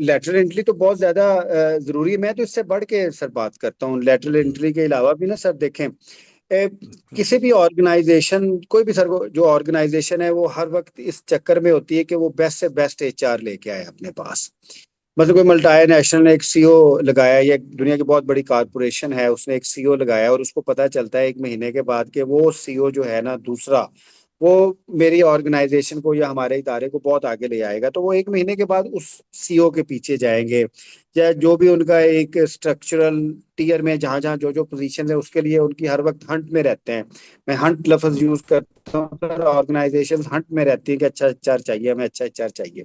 लेटरल एंट्री तो बहुत ज्यादा जरूरी है। मैं तो इससे बढ़ के सर बात करता हूँ, लेटरल एंट्री के अलावा भी ना सर देखें, किसी भी ऑर्गेनाइजेशन, कोई भी सर जो ऑर्गेनाइजेशन है वो हर वक्त इस चक्कर में होती है कि वो बेस्ट से बेस्ट एचआर लेके आए अपने पास। मतलब कोई मल्टीनेशनल ने एक सीईओ लगाया, या दुनिया की बहुत बड़ी कारपोरेशन है उसने एक सीईओ लगाया, और उसको पता चलता है 1 महीने के बाद कि वो सीईओ जो है ना दूसरा, वो मेरी ऑर्गेनाइजेशन को या हमारे इदारे को बहुत आगे ले जाएगा, तो वो 1 महीने के बाद उस सीईओ के पीछे जाएंगे। या जो भी उनका एक स्ट्रक्चरल टीयर में जहां जहां जो जो पोजीशन है उसके लिए उनकी हर वक्त हंट में रहते हैं। मैं हंट लफ्ज यूज करता हूँ सर, ऑर्गेनाइजेशन हंट में रहती है कि अच्छा एचआर चाहिए, हमें अच्छा एचआर चाहिए।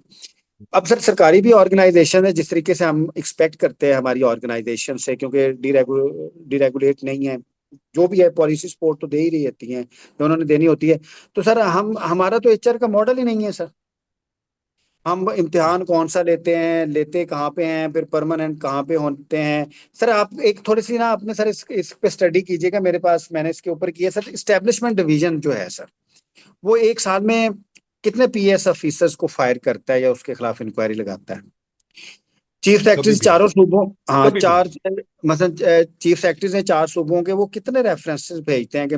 अब सर सरकारी भी ऑर्गेनाइजेशन है, जिस तरीके से हम एक्सपेक्ट करते हैं हमारी ऑर्गेनाइजेशन से, क्योंकि डीरेगुलेट नहीं है, जो भी है पॉलिसी सपोर्ट तो दे ही रही होती है जो उन्होंने देनी होती है। तो सर हम हमारा तो एचआर का मॉडल ही नहीं है सर। हम इम्तिहान कौन सा लेते हैं, लेते कहाँ पे हैं, फिर परमानेंट कहाँ पे होते हैं। सर आप एक थोड़ी सी ना आपने सर इस पे स्टडी कीजिएगा, मेरे पास मैंने इसके ऊपर किया सर। इस्टेब्लिशमेंट डिवीजन जो है सर, वो एक साल में कितने पीएस ऑफिसर्स को फायर करता है या उसके खिलाफ इंक्वायरी लगाता है? चीफ कभी सेक्रेटरी भी नहीं, चारों सूबों, हाँ कभी भी नहीं। चार, मतलब चीफ सेक्रेटरी ने 4 सूबों के वो कितने रेफरेंसेस भेजते हैं कि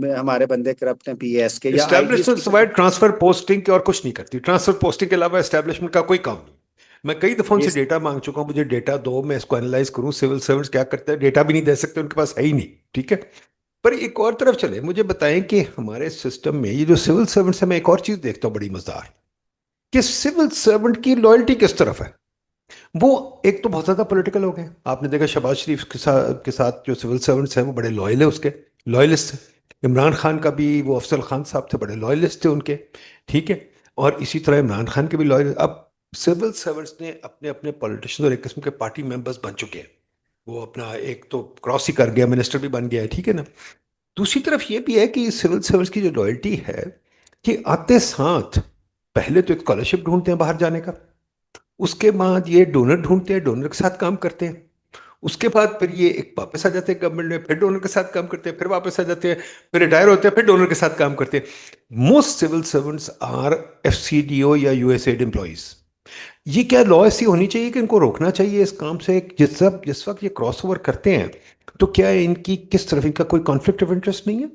हमारे बंदे करप्ट हैं पीएस के, या आईजीज एस्टैब्लिशमेंट की सिवाय ट्रांसफर पोस्टिंग के और कुछ नहीं करती। ट्रांसफर पोस्टिंग के अलावा एस्टैब्लिशमेंट का कोई काम नहीं। मैं कई दफा उनसे ये डेटा मांग चुका हूं, मुझे डेटा दो, मैं इसको एनालाइज करूं। सिविल सर्वेंट्स क्या करते हैं डेटा भी नहीं दे सकते, उनके पास है ही नहीं। ठीक है। पर एक और तरफ चले, मुझे बताएं कि हमारे सिस्टम में ये जो सिविल सर्वेंट्स है, मैं एक और चीज देखता हूँ बड़ी मजेदार, कि सिविल सर्वेंट की लॉयल्टी किस तरफ है। वो एक तो बहुत ज्यादा पॉलिटिकल हो गए। आपने देखा शहबाज शरीफ के साथ जो सिविल सर्वेंट्स हैं वो बड़े लॉयल है, उसके लॉयलिस्ट। इमरान खान का भी, वो अफजल खान साहब थे, बड़े लॉयलिस्ट थे उनके। ठीक है। और इसी तरह इमरान खान के भी लॉयल। अब सिविल सर्वेंट्स ने अपने अपने पॉलिटिशियन और एक किस्म के पार्टी मेंबर्स बन चुके हैं। वो अपना एक तो क्रॉस ही कर गया, मिनिस्टर भी बन गया है। ठीक है ना। दूसरी तरफ ये भी है कि सिविल सर्विस की जो लॉयल्टी है, कि आते साथ पहले तो एक स्कॉलरशिप ढूंढते हैं बाहर जाने का, उसके बाद ये डोनर ढूंढते हैं, डोनर के साथ काम करते हैं, उसके बाद फिर ये एक वापस आ जाते हैं गवर्नमेंट में, फिर डोनर के साथ काम करते हैं, फिर वापस आ जाते हैं, फिर रिटायर होते हैं, फिर डोनर के साथ काम करते हैं। मोस्ट सिविल सर्वेंट्स आर एफसीडीओ या यूएसएड एम्प्लॉइज। ये क्या लॉ ऐसी होनी चाहिए कि इनको रोकना चाहिए इस काम से? जिस वक्त ये क्रॉस ओवर करते हैं, तो क्या इनकी किस तरफ, इनका कोई कॉन्फ्लिक्ट ऑफ इंटरेस्ट नहीं है?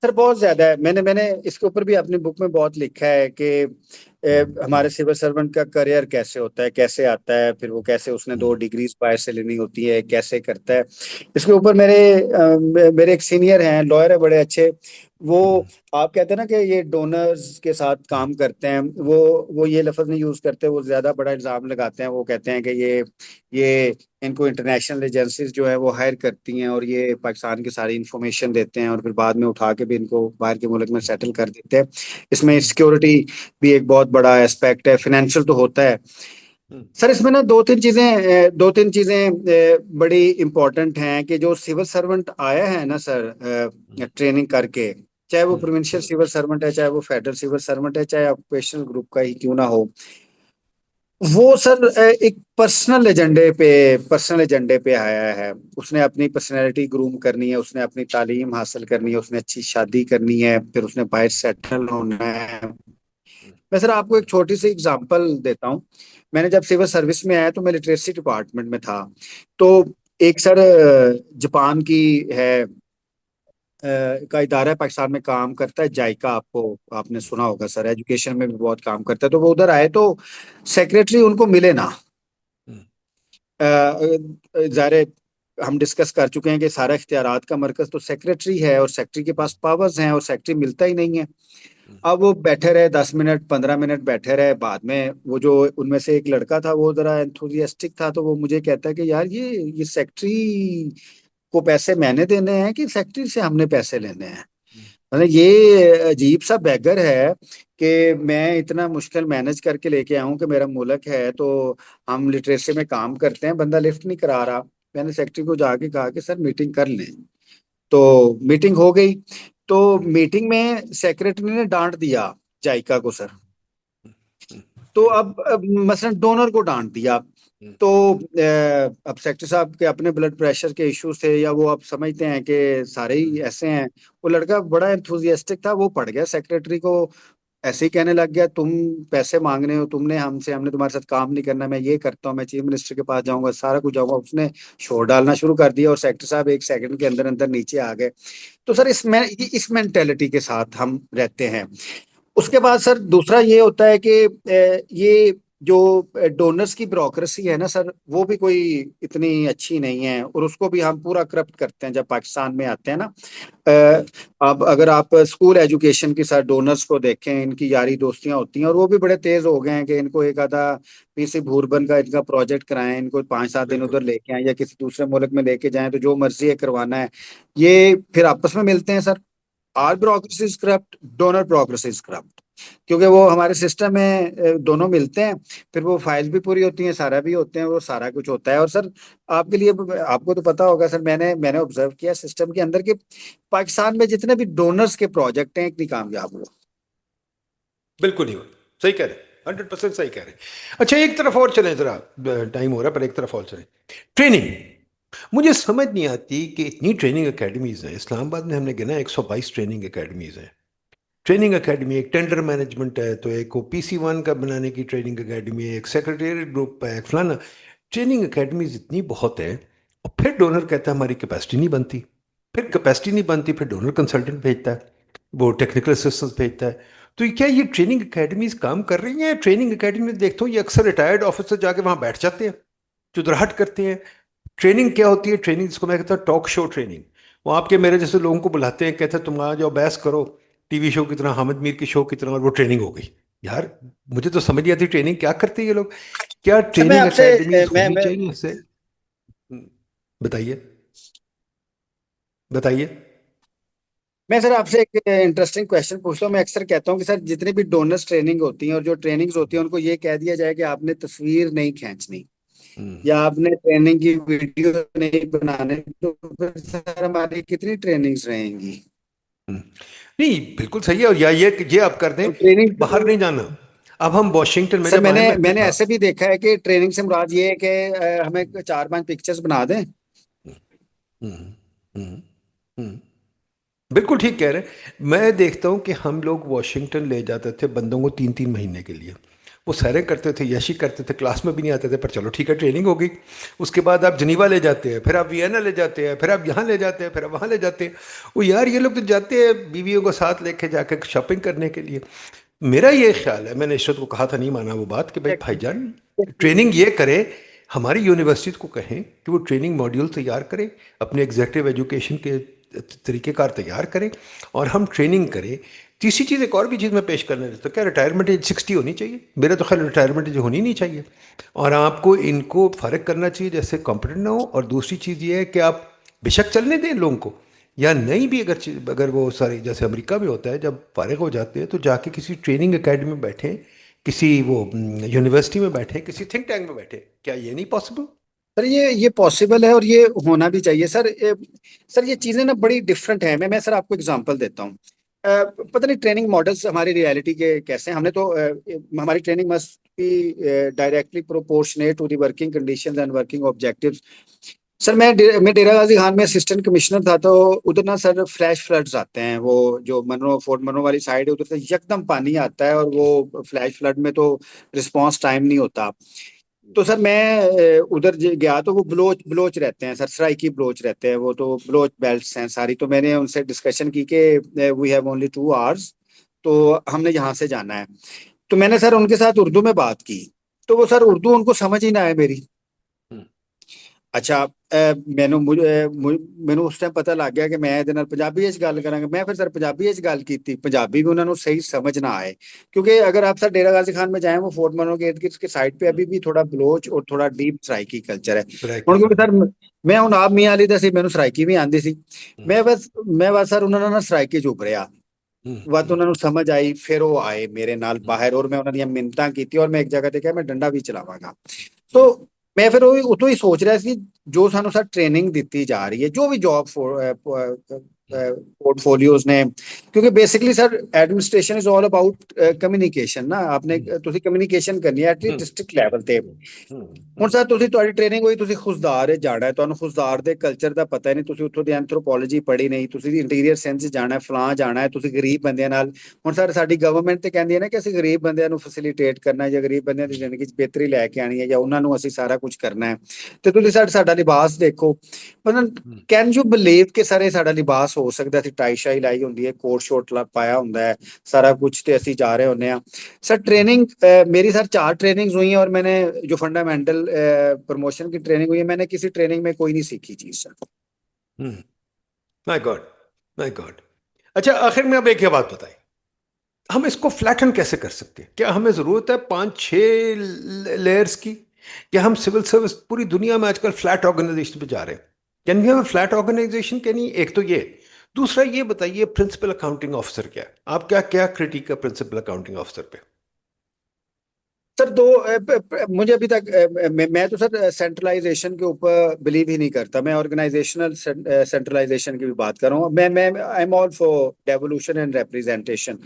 सर बहुत ज्यादा है। मैंने मैंने इसके ऊपर भी अपनी बुक में बहुत लिखा है कि हमारे सिविल सर्वेंट का करियर कैसे होता है, कैसे आता है, फिर वो कैसे उसने 2 डिग्रीज बाहर से लेनी होती है, कैसे करता है। इसके ऊपर मेरे एक सीनियर हैं, लॉयर है बड़े अच्छे। वो आप कहते हैं ना कि ये डोनर्स के साथ काम करते हैं, वो ये लफ्ज नहीं यूज करते, वो ज्यादा बड़ा इल्जाम लगाते हैं। वो कहते हैं कि ये इनको इंटरनेशनल एजेंसीज जो है वो हायर करती हैं, और ये पाकिस्तान की सारी इंफॉर्मेशन देते हैं, और फिर बाद में उठा के भी इनको बाहर के मुल्क में सेटल कर देते हैं। इसमें सिक्योरिटी भी एक बहुत बड़ा एस्पेक्ट है, फाइनेंशियल तो होता है। सर इसमें ना दो तीन चीजें बड़ी इंपॉर्टेंट हैं कि जो सिविल सर्वेंट आया है ना सर, ट्रेनिंग करके, चाहे वो प्रोविंशियल सिविल सर्वेंट है, चाहे वो फेडरल सिविल सर्वेंट है, चाहे ऑक्युपेशनल ग्रुप का ही क्यों ना हो, वो सर एक पर्सनल एजेंडे पे आया है। उसने अपनी पर्सनैलिटी ग्रूम करनी है, उसने अपनी तालीम हासिल करनी है, उसने अच्छी शादी करनी है, फिर उसने बाहर सेटल होना है। मैं सर आपको एक छोटी सी एग्जांपल देता हूँ। मैंने जब सिविल सर्विस में आया तो मैं लिटरेसी डिपार्टमेंट में था। तो एक सर जापान की है का इदारा है, पाकिस्तान में काम करता है, जायका, आपने सुना होगा सर, एजुकेशन में भी बहुत काम करता है। तो वो उधर आए तो सेक्रेटरी उनको मिले ना। ज़ाहिर है, हम डिस्कस कर चुके हैं कि सारा इख्तियारात का मरकज तो सेक्रेटरी है और सेक्रेटरी के पास पावर्स हैं और सेक्रेटरी मिलता ही नहीं है। अब वो बैठे रहे 10 मिनट 15 मिनट बैठे रहे। बाद में वो जो उनमें से एक लड़का था वो जरा एंथुजियास्टिक था, तो वो मुझे कहता है कि यार ये सेक्रेटरी को पैसे मैंने देने हैं कि सेक्रेटरी से हमने पैसे लेने हैं। मतलब ये अजीब सा बैगर है कि मैं इतना मुश्किल मैनेज करके लेके आऊं कि मेरा मुल्क है तो हम लिटरेसी में काम करते हैं, बंदा लिफ्ट नहीं करा रहा। मैंने सेक्रेटरी को जाके कहा कि सर मीटिंग कर लें। तो मीटिंग हो गई। तो मीटिंग में सेक्रेटरी ने डांट दिया जायका को सर। तो अब मसलन डोनर को डांट दिया। तो अब सेक्रेटरी साहब के अपने ब्लड प्रेशर के इश्यूज थे, या वो आप समझते हैं कि सारे ही ऐसे हैं। वो लड़का बड़ा एंथुजियास्टिक था, वो पड़ गया सेक्रेटरी को, ऐसे ही कहने लग गया तुम पैसे मांगने हो, हमने तुम्हारे साथ काम नहीं करना, मैं ये करता हूँ, मैं चीफ मिनिस्टर के पास जाऊंगा, सारा कुछ जाऊंगा। उसने शोर डालना शुरू कर दिया और सेक्रेटरी साहब एक सेकंड के अंदर अंदर नीचे आ गए। तो सर इस मेंटेलिटी के साथ हम रहते हैं। उसके बाद सर दूसरा ये होता है कि ये जो डोनर्स की ब्यूरोक्रेसी है ना सर, वो भी कोई इतनी अच्छी नहीं है और उसको भी हम पूरा करप्ट करते हैं जब पाकिस्तान में आते हैं ना। अ, अब अगर आप स्कूल एजुकेशन के साथ डोनर्स को देखें, इनकी यारी दोस्तियां होती हैं और वो भी बड़े तेज हो गए हैं कि इनको एक आधा पीसी भूरबन का इनका प्रोजेक्ट कराएं, इनको 5-7 दिन बिल्कुल। उधर लेके आए या किसी दूसरे मुल्क में लेके जाएं, तो जो मर्जी है करवाना है। ये फिर आपस में मिलते हैं sir. Our brokerage is corrupt, donor brokerage is corrupt, क्योंकि वो हमारे सिस्टम में दोनों मिलते हैं। फिर वो फाइल भी पूरी होती है, सारा भी होते हैं, वो सारा कुछ होता है। और सर आपके लिए, आपको तो पता होगा सर, मैंने ऑब्जर्व किया सिस्टम के अंदर कि पाकिस्तान में जितने भी डोनर्स के प्रोजेक्ट हैं, एक नहीं कामयाब हुआ। बिल्कुल नहीं होता। सही कह रहे हैं, 100% सही कह रहे हैं। अच्छा, एक तरफ और चलें जरा, टाइम हो रहा है पर एक तरफ और चलें। ट्रेनिंग। मुझे समझ नहीं आती कि इतनी ट्रेनिंग एकेडमीज हैं इस्लामाबाद में, हमने गिना 122 ट्रेनिंग एकेडमीज हैं। ट्रेनिंग एकेडमी, एक टेंडर मैनेजमेंट है, तो एक PC1 का बनाने की ट्रेनिंग एकेडमी है, एक सेक्रेटेरिएट ग्रुप है, एक फलाना। ट्रेनिंग एकेडमीज इतनी बहुत है, और फिर डोनर कहता है हमारी कैपेसिटी नहीं बनती। फिर कैपेसिटी नहीं बनती, फिर डोनर कंसल्टेंट भेजता है, वो टेक्निकल असिस्टेंस भेजता है। तो ये क्या, ये ट्रेनिंग एकेडमीज काम कर रही हैं? ट्रेनिंग एकेडमी में देखता हूँ ये अक्सर रिटायर्ड ऑफिसर जाके वहाँ बैठ जाते हैं, चुदराहट करते हैं। ट्रेनिंग क्या होती है? ट्रेनिंग जिसको मैं कहता हूँ टॉक शो ट्रेनिंग। वो आपके मेरे जैसे लोगों को बुलाते हैं, कहते हैं तुम आ जाओ बहस करो, टीवी शो की तरह, हामिद मीर की शो की तरह, और वो ट्रेनिंग हो गई। यार, मुझे तो समझ नहीं आती ट्रेनिंग क्या करते हैं ये लोग। क्या सर मैं ट्रेनिंग आपसे एकेडमीज होनी मैं चाहिए इससे? बताइए, बताइए। मैं सर आपसे एक इंटरेस्टिंग क्वेश्चन पूछता हूँ। मैं अक्सर कहता हूँ कि सर जितनी भी डोनर्स ट्रेनिंग होती हैं और जो ट्रेनिंग्स होती हैं, उनको ये कह दिया जाए कि आपने तस्वीर नहीं खींचनी हम्म, या आपने ट्रेनिंग की वीडियो नहीं बनाने, तो फिर सर हमारी कितनी ट्रेनिंग्स रहेंगी? हम्म। नहीं, बिल्कुल सही है। और या ये आप कर दें तो कि ट्रेनिंग बाहर नहीं जाना। अब हम वॉशिंगटन में सर, जब आए, मैंने मैं मैंने था। ऐसे भी देखा है कि ट्रेनिंग से मुराद ये है कि हमें 4-5 पिक्चर्स बना दें। हम्म, हम्म, हम्म। बिल्कुल ठीक कह रहे हैं। मैं देखता हूँ कि हम लोग वॉशिंगटन ले जाते थे बंदों को 3-3 महीने के लिए। वो सैरें करते थे, यशी करते थे, क्लास में भी नहीं आते थे, पर चलो ठीक है, ट्रेनिंग हो गई। उसके बाद आप जनीवा ले जाते हैं, फिर आप वियना ले जाते हैं, फिर आप यहाँ ले जाते हैं, फिर आप वहाँ ले जाते हैं। वो यार, ये लोग तो जाते हैं बीवियों को साथ लेके जाके शॉपिंग करने के लिए। मेरा ये ख्याल है, मैंने इशरत को कहा था, नहीं माना वो बात, कि भाई भाईजान, ट्रेनिंग ये करे। हमारी यूनिवर्सिटीज़ को कहें कि वो ट्रेनिंग मॉड्यूल तैयार करें, अपने एग्जेक्टिव एजुकेशन के तरीक़ेकार तैयार करें, और हम ट्रेनिंग करें। तीसरी चीज़, एक और भी चीज़ मैं पेश करने देता हूँ, क्या रिटायरमेंट एज 60 होनी चाहिए? मेरा तो ख्याल रिटायरमेंट एज होनी नहीं चाहिए। और आपको इनको फ़र्क करना चाहिए जैसे कॉम्पिटेंट ना हो। और दूसरी चीज़ ये है कि आप बेशक चलने दें लोगों को, या नहीं भी, अगर वो सारी जैसे अमेरिका में होता है, जब फारिग हो जाते हैं तो जाके किसी ट्रेनिंग एकेडमी में बैठे, किसी वो यूनिवर्सिटी में बैठे, किसी थिंक टैंक में बैठे। क्या ये नहीं पॉसिबल? सर ये पॉसिबल है और ये होना भी चाहिए सर। सर ये चीजें ना बड़ी डिफरेंट है। मैं सर आपको एग्जांपल देता हूँ। पता नहीं ट्रेनिंग मॉडल्स हमारी रियलिटी के कैसे हैं। हमने तो हमारी training must be directly proportionate to the working conditions and working objectives. Sir मैं डेरा गाजी खान में असिस्टेंट कमिश्नर था, तो उधर ना सर फ्लैश फ्लड्स आते हैं। वो जो मनो फोर्ट मनो वाली साइड है, उधर से यकदम पानी आता है, और वो फ्लैश फ्लड में तो रिस्पांस टाइम नहीं होता। तो सर मैं उधर गया, तो वो बलोच बलोच रहते हैं सर, सराइकी बलोच रहते हैं, वो तो बलोच बेल्ट्स हैं सारी। तो मैंने उनसे डिस्कशन की कि वी हैव ओनली 2 आवर्स, तो हमने यहाँ से जाना है। तो मैंने सर उनके साथ उर्दू में बात की, तो वो सर उर्दू उनको समझ ही ना आए मेरी। हम्म। अच्छा, ਮੈਨੂੰ ਮੈਨੂੰ ਉਸ ਟਾਈਮ ਪਤਾ ਲੱਗ ਗਿਆ ਕਿ ਮੈਂ ਇਹਦੇ ਨਾਲ ਪੰਜਾਬੀ ਵਿੱਚ ਗੱਲ ਕਰਾਂਗਾ। मैं फिर सर पंजाबी ਵਿੱਚ ਗੱਲ ਕੀਤੀ, पंजाबी भी उन्होंने सही समझ ना आए। क्योंकि अगर आप सर डेरा गाजी खान में जाएं, वो फोर्ट मनो गेट की साइड पे अभी भी थोड़ा बलोच और थोड़ा डीप सराइकी कल्चर है। सराइकी ਹੁਣ ਕਿਉਂਕਿ कल्चर। सर ਮੈਂ ਹੁਣ ਆਪ ਮੀਆਂ ਵਾਲੀ ਦਾ ਸੀ, ਮੈਨੂੰ ਸਰਾइकी ਵੀ ਆਂਦੀ ਸੀ। ਮੈਂ ਬਸ ਸਰ ਉਹਨਾਂ ਨਾਲ ਸਰਾइकी ਚ ਉਭਰਿਆ। ਬਾਤ ਉਹਨਾਂ ਨੂੰ ਸਮਝ ਆਈ, ਫਿਰ ਉਹ ਆਏ ਮੇਰੇ ਨਾਲ ਬਾਹਰ, ਔਰ ਮੈਂ ਉਹਨਾਂ ਦੀਆਂ ਮਿੰਨਤਾਂ ਕੀਤੀ, ਔਰ ਮੈਂ ਇੱਕ ਜਗ੍ਹਾ ਤੇ ਕਿਹਾ ਮੈਂ ਡੰਡਾ ਵੀ ਚਲਾਵਾਂਗਾ। तो मैं फिर वो उतो ही सोच रहा ਸੀ, जो सानू सर ट्रेनिंग ਦਿੱਤੀ ਜਾ ਰਹੀ ਹੈ, जो भी जॉब पोर्टफोलियोज ने, क्योंकि basically sir administration is all about communication ना। आपने ਤੁਸੀਂ ਕਮਿਊਨੀਕੇਸ਼ਨ ਕਰਨੀ ਹੈ ਐਟਲੀਸਟ ਡਿਸਟ੍ਰਿਕਟ ਲੈਵਲ ਤੇ। ਹੁਣ ਸਰ ਤੁਹਾਡੀ ਟ੍ਰੇਨਿੰਗ ਹੋਈ, ਤੁਸੀਂ ਖੁਸਦਾਰ ਜਾਣਾ ਹੈ, ਤੁਹਾਨੂੰ ਖੁਸਦਾਰ ਦੇ ਕਲਚਰ ਦਾ ਪਤਾ ਨਹੀਂ, ਤੁਸੀਂ ਉੱਥੋਂ ਦੀ ਐਂਥਰੋਪੋਲੋਜੀ ਪੜ੍ਹੀ ਨਹੀਂ, ਤੁਸੀਂ ਇੰਟੀਰੀਅਰ ਸਾਇੰਸ ਜਾਣਾ, ਫਲਾਂ ਜਾਣਾ ਹੈ, ਤੁਸੀਂ ਗਰੀਬ ਬੰਦਿਆਂ ਨਾਲ। ਹੁਣ ਸਰ ਸਾਡੀ ਗਵਰਨਮੈਂਟ ਤੇ ਕਹਿੰਦੀ ਹੈ ਨਾ ਕਿ ਅਸੀਂ ਗਰੀਬ ਬੰਦਿਆਂ ਨੂੰ ਫੈਸਿਲਿਟੇਟ ਕਰਨਾ, ਜਾਂ ਗਰੀਬ ਬੰਦਿਆਂ ਦੀ ਜ਼ਿੰਦਗੀ 'ਚ ਬਿਹਤਰੀ ਲੈ ਕੇ ਆਣੀ ਹੈ, ਜਾਂ ਉਹਨਾਂ ਨੂੰ ਅਸੀਂ ਸਾਰਾ ਕੁਝ ਕਰਨਾ ਹੈ। ਤੇ ਤੁਸੀਂ ਸਾਡਾ ਲਿਬਾਸ ਦੇਖੋ, ਮਤਲਬ ਕੈਨ ਯੂ ਬਿਲੀਵ ਕਿ ਸਰ ਇਹ ਸਾਡਾ ਲਿਬਾਸ ਹੋ ਸਕਦਾ ਸੀ? ਟਾਈ ਸ਼ਾਈ ਲਾਈ ਹੁੰਦੀ ਹੈ, ਕੋਟ ਸ਼ੋਟ ਪਾਇਆ ਹੁੰਦਾ ਹੈ, ਸਾਰਾ ਕੁਝ, ਤੇ ਅਸੀਂ ਜਾ ਰਹੇ ਹੁੰਦੇ ਹਾਂ। सर ट्रेनिंग मेरी सर 4 ट्रेनिंग्स हुई हैं, और मैंने जो फंडामेंटल प्रमोशन की ट्रेनिंग हुई है, मैंने किसी ट्रेनिंग में कोई नहीं सीखी चीज sir. My God, my God. अच्छा, आखिर में अब एक ही बात बताएं, हम इसको फ्लैटन कैसे कर सकते हैं? क्या हमें जरूरत है 5-6 लेयर्स की? क्या हम सिविल सर्विस, पूरी दुनिया में आजकल फ्लैट ऑर्गेनाइजेशन पे जा रहे हैं? Can we have flat organisation? क्या नहीं, एक तो ये। दूसरा ये बताइए, प्रिंसिपल अकाउंटिंग ऑफिसर क्या है? आप क्या क्या क्रिटिक है प्रिंसिपल अकाउंटिंग ऑफिसर पे? सर दो मुझे अभी तक मैं तो सर सेंट्रलाइजेशन के ऊपर बिलीव ही नहीं करता। मैं ऑर्गेनाइजेशनल सेंट्रलाइजेशन की भी बात कर रहा हूँ। मैं I am all for devolution and representation.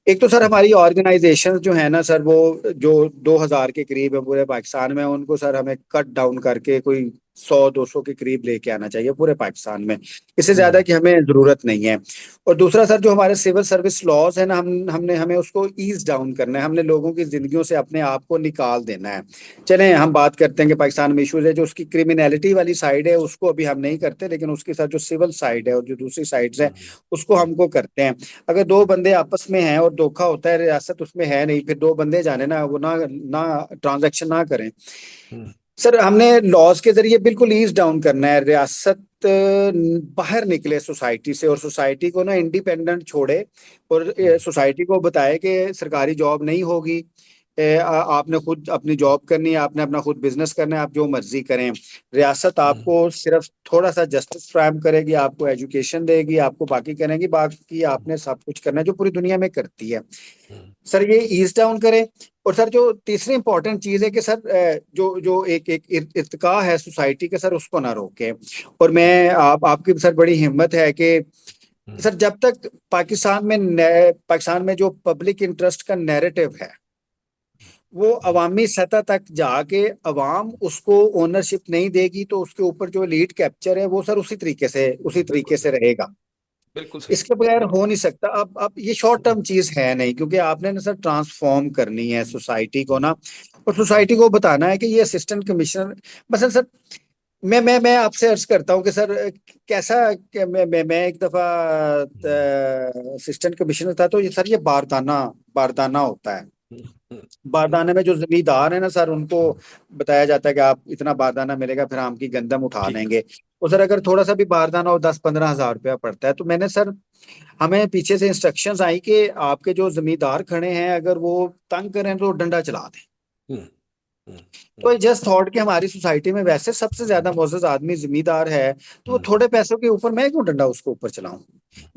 एक तो सर हमारी ऑर्गेनाइजेशन जो है ना सर, वो जो 2000 के करीब है पूरे पाकिस्तान में, उनको सर हमें कट डाउन करके कोई 100-200 के करीब लेके आना चाहिए पूरे पाकिस्तान में। इससे ज्यादा की हमें जरूरत नहीं है। और दूसरा सर, जो हमारे सिविल सर्विस लॉज है ना, हमें उसको ईज डाउन करना है। हमने लोगों की जिंदगियों से अपने आप को निकाल देना है। चलें हम बात करते हैं कि पाकिस्तान में इश्यूज है, जो उसकी क्रिमिनलिटी वाली साइड है उसको अभी हम नहीं करते, लेकिन उसके साथ जो सिविल साइड है और जो दूसरी साइड्स है उसको हमको करते हैं। अगर दो बंदे आपस में हैं और धोखा होता है, रियासत उसमें है नहीं, फिर दो बंदे जाने ना, वो ना ना ट्रांजैक्शन ना करें। सर हमने लॉज के जरिए बिल्कुल ईज डाउन करना है। रियासत बाहर निकले सोसाइटी से, और सोसाइटी को ना इंडिपेंडेंट छोड़े, और सोसाइटी को बताए कि सरकारी जॉब नहीं होगी, आपने खुद अपनी जॉब करनी है, आपने अपना खुद बिजनेस करना है, आप जो मर्जी करें। रियासत आपको सिर्फ थोड़ा सा जस्टिस फ्राहम करेगी, आपको एजुकेशन देगी, आपको बाकी करेगी, बाकी आपने सब कुछ करना है जो पूरी दुनिया में करती है। सर ये ईज डाउन करें। और सर जो तीसरी इंपॉर्टेंट चीज है कि सर जो जो एक एक इर्तिका है सोसाइटी के, सर उसको ना रोके। और मैं आपकी सर बड़ी हिम्मत है कि सर जब तक पाकिस्तान में जो पब्लिक इंटरेस्ट का नैरेटिव है, वो अवामी सतह तक जाके अवाम उसको ओनरशिप नहीं देगी, तो उसके ऊपर जो लीड कैप्चर है वो सर उसी तरीके बिल्कुल से रहेगा। बिल्कुल सही। इसके बगैर हो नहीं सकता। अब ये शॉर्ट टर्म चीज है नहीं, क्योंकि आपने ना सर ट्रांसफॉर्म करनी है सोसाइटी को ना, और सोसाइटी को बताना है कि ये असिस्टेंट कमिश्नर, बस सर मैं आपसे अर्ज करता हूँ कि सर कैसा कि मैं एक दफा असिस्टेंट कमिश्नर था, तो ये सर ये बारदाना बारदाना होता है। बारदाने में जो जमींदार है ना सर, उनको बताया जाता है कि आप इतना बारदाना मिलेगा, फिर आम की गंदम उठा ठीक। लेंगे। तो सर अगर थोड़ा सा भी बारदाना हो, 10-15 हज़ार रुपया पड़ता है। तो मैंने सर, हमें पीछे से इंस्ट्रक्शंस आई कि आपके जो जमींदार खड़े हैं, अगर वो तंग करें तो डंडा चला दें। हम्म, हम्म, तो आई जस्ट थॉट कि हमारी सोसाइटी में वैसे सबसे ज्यादा मोअज़्ज़ज़ आदमी जमींदार है, तो वो हम्म, थोड़े पैसों के ऊपर मैं क्यों डंडा उसको ऊपर चलाऊं?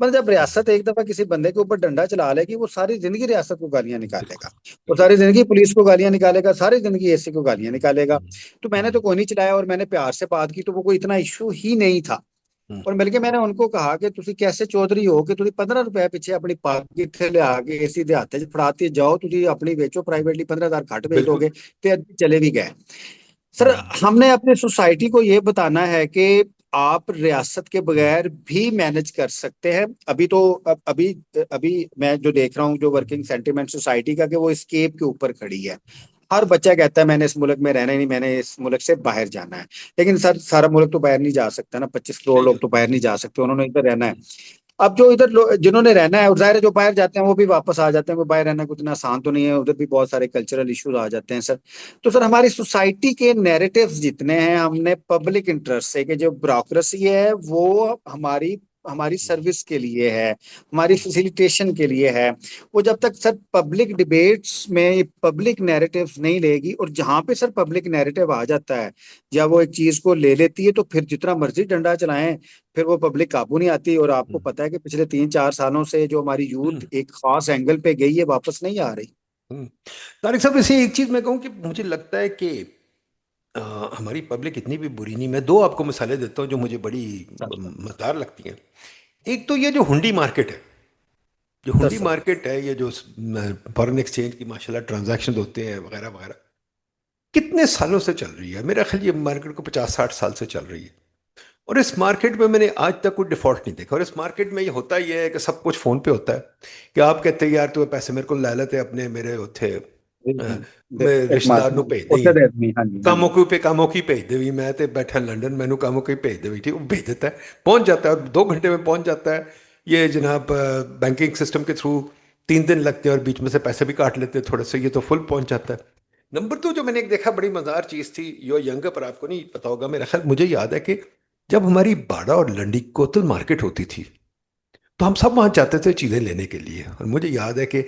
मतलब जब रियासत एक दफा किसी बंदे के ऊपर डंडा चला लेगी, वो सारी जिंदगी रियासत को गालियां बिल्कुल निकालेगा, वो बिल्कुल। सारी जिंदगी पुलिस को गालियां निकालेगा, सारी जिंदगी एसी को गालियां निकालेगा। हम्म, तो मैंने हम्म, तो कोई नहीं चलाया, और मैंने प्यार से बात की, तो वो कोई इतना इशू ही नहीं था। हम्म, और बल्कि मैंने उनको कहा कि ਤੁਸੀਂ कैसे चौधरी हो कि ਤੁਸੀਂ 15 रुपए ਪਿੱਛੇ ਆਪਣੀ ਪੱਗ ਇੱਥੇ ਲਿਆ ਕੇ ਏਸੀ ਦੇ ਹੱਥ 'ਚ ਫੜਾਤੀ ਜਾਓ ਤੁਸੀਂ ਆਪਣੀ ਵੇਚੋ प्राइवेटली 15,000 घट बेच बिल्कुल। दोगे तो चले भी गए सर। हम्म, हमने अपने सोसाइटी को ये बताना है कि आप रियासत के बगैर भी मैनेज कर सकते हैं। अभी तो अभी अभी मैं जो देख रहा हूँ जो वर्किंग सेंटिमेंट सोसाइटी का कि वो स्केप के ऊपर खड़ी है। हर बच्चा कहता है मैंने इस मुल्क में रहना ही नहीं, मैंने इस मुल्क से बाहर जाना है। लेकिन सर सारा मुल्क तो बाहर नहीं जा सकता ना, 25 करोड़ सही लोग कहा। तो बाहर नहीं जा सकते, उन्होंने इधर रहना है। अब जो इधर जिन्होंने रहना है, और जाहिर है जो बाहर जाते हैं वो भी वापस आ जाते हैं, वो बाहर रहना कुछ इतना आसान तो नहीं है, उधर भी बहुत सारे कल्चरल इश्यूज आ जाते हैं सर। तो सर हमारी सोसाइटी के नैरेटिव्स जितने हैं, हमने पब्लिक इंटरेस्ट से कि जो ब्यूरोक्रेसी है वो हमारी हमारी सर्विस के लिए है, हमारी फैसिलिटेशन के लिए है। वो जब तक सर पब्लिक डिबेट्स में पब्लिक नैरेटिव्स नहीं लेगी, और जहां पे सर पब्लिक नैरेटिव आ जाता है या वो एक चीज को ले लेती है, तो फिर जितना मर्जी डंडा चलाएं, फिर वो पब्लिक काबू नहीं आती। और आपको हम्म, पता है कि पिछले 3-4 सालों से जो हमारी हम्म, यूथ एक खास एंगल पे गई है, वापस नहीं आ रही। हम्म। तारिक साहब, इसे एक चीज मैं कहूँ कि मुझे लगता है कि अ, हमारी पब्लिक इतनी भी बुरी नहीं। मैं दो आपको मिसालें देता हूँ जो मुझे बड़ी सर मजेदार लगती हैं। एक तो ये जो हुंडी मार्केट है, जो सर हुंडी सर मार्केट है, ये जो फॉरेन एक्सचेंज की माशाल्लाह ट्रांजैक्शन होते हैं वगैरह वगैरह, कितने सालों से चल रही है। मेरा ख्याल ये मार्केट को 50-60 साल से चल रही है। और इस मार्केट में मैंने आज तक कोई डिफॉल्ट नहीं देखा। और इस मार्केट में ये होता ही है कि सब कुछ फोन पे होता है। कि आप कहते हैं यार तुम्हें पैसे मेरे को लालत है अपने मेरे उथे जी जी। मेरे एक रिश्तेदार ਨੂੰ मार्केट ਭੇਜ ਦੇਈ ਉੱਥੇ ਦੇ ਆਦਮੀ, ਹਾਂਜੀ ਹਾਂਜੀ। कामों की भेज देवी। मैं तो बैठा लंदन, मैंने कामों की भेज देवी, ठीक वो भेज देता है, पहुंच जाता है और 2 घंटे में पहुंच जाता है। ये जनाब बैंकिंग सिस्टम के थ्रू 3 दिन लगते हैं और बीच में से पैसे भी काट लेते हैं थोड़े से, ये तो फुल पहुंच जाता है। नंबर 2 जो मैंने एक देखा बड़ी मजेदार चीज थी, यो यंग पर आपको नहीं पता होगा, मेरा ख्याल मुझे याद है कि जब हमारी बाड़ा और लंडी कोतल मार्केट होती थी तो हम सब वहां जाते थे चीजें लेने के लिए। और मुझे याद है कि